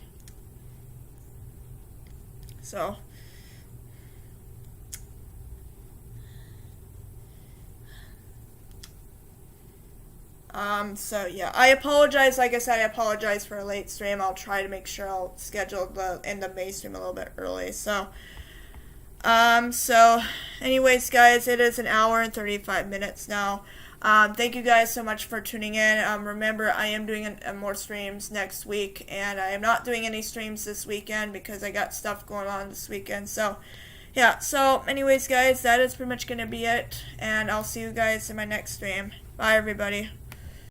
So yeah, I apologize. Like I said, I apologize for a late stream. I'll try to make sure I'll schedule the end of May stream a little bit early. So anyways, guys, it is an hour and 35 minutes now. Thank you guys so much for tuning in. Remember, I am doing more streams next week, and I am not doing any streams this weekend because I got stuff going on this weekend. So, yeah. So, anyways, guys, that is pretty much going to be it, and I'll see you guys in my next stream. Bye, everybody.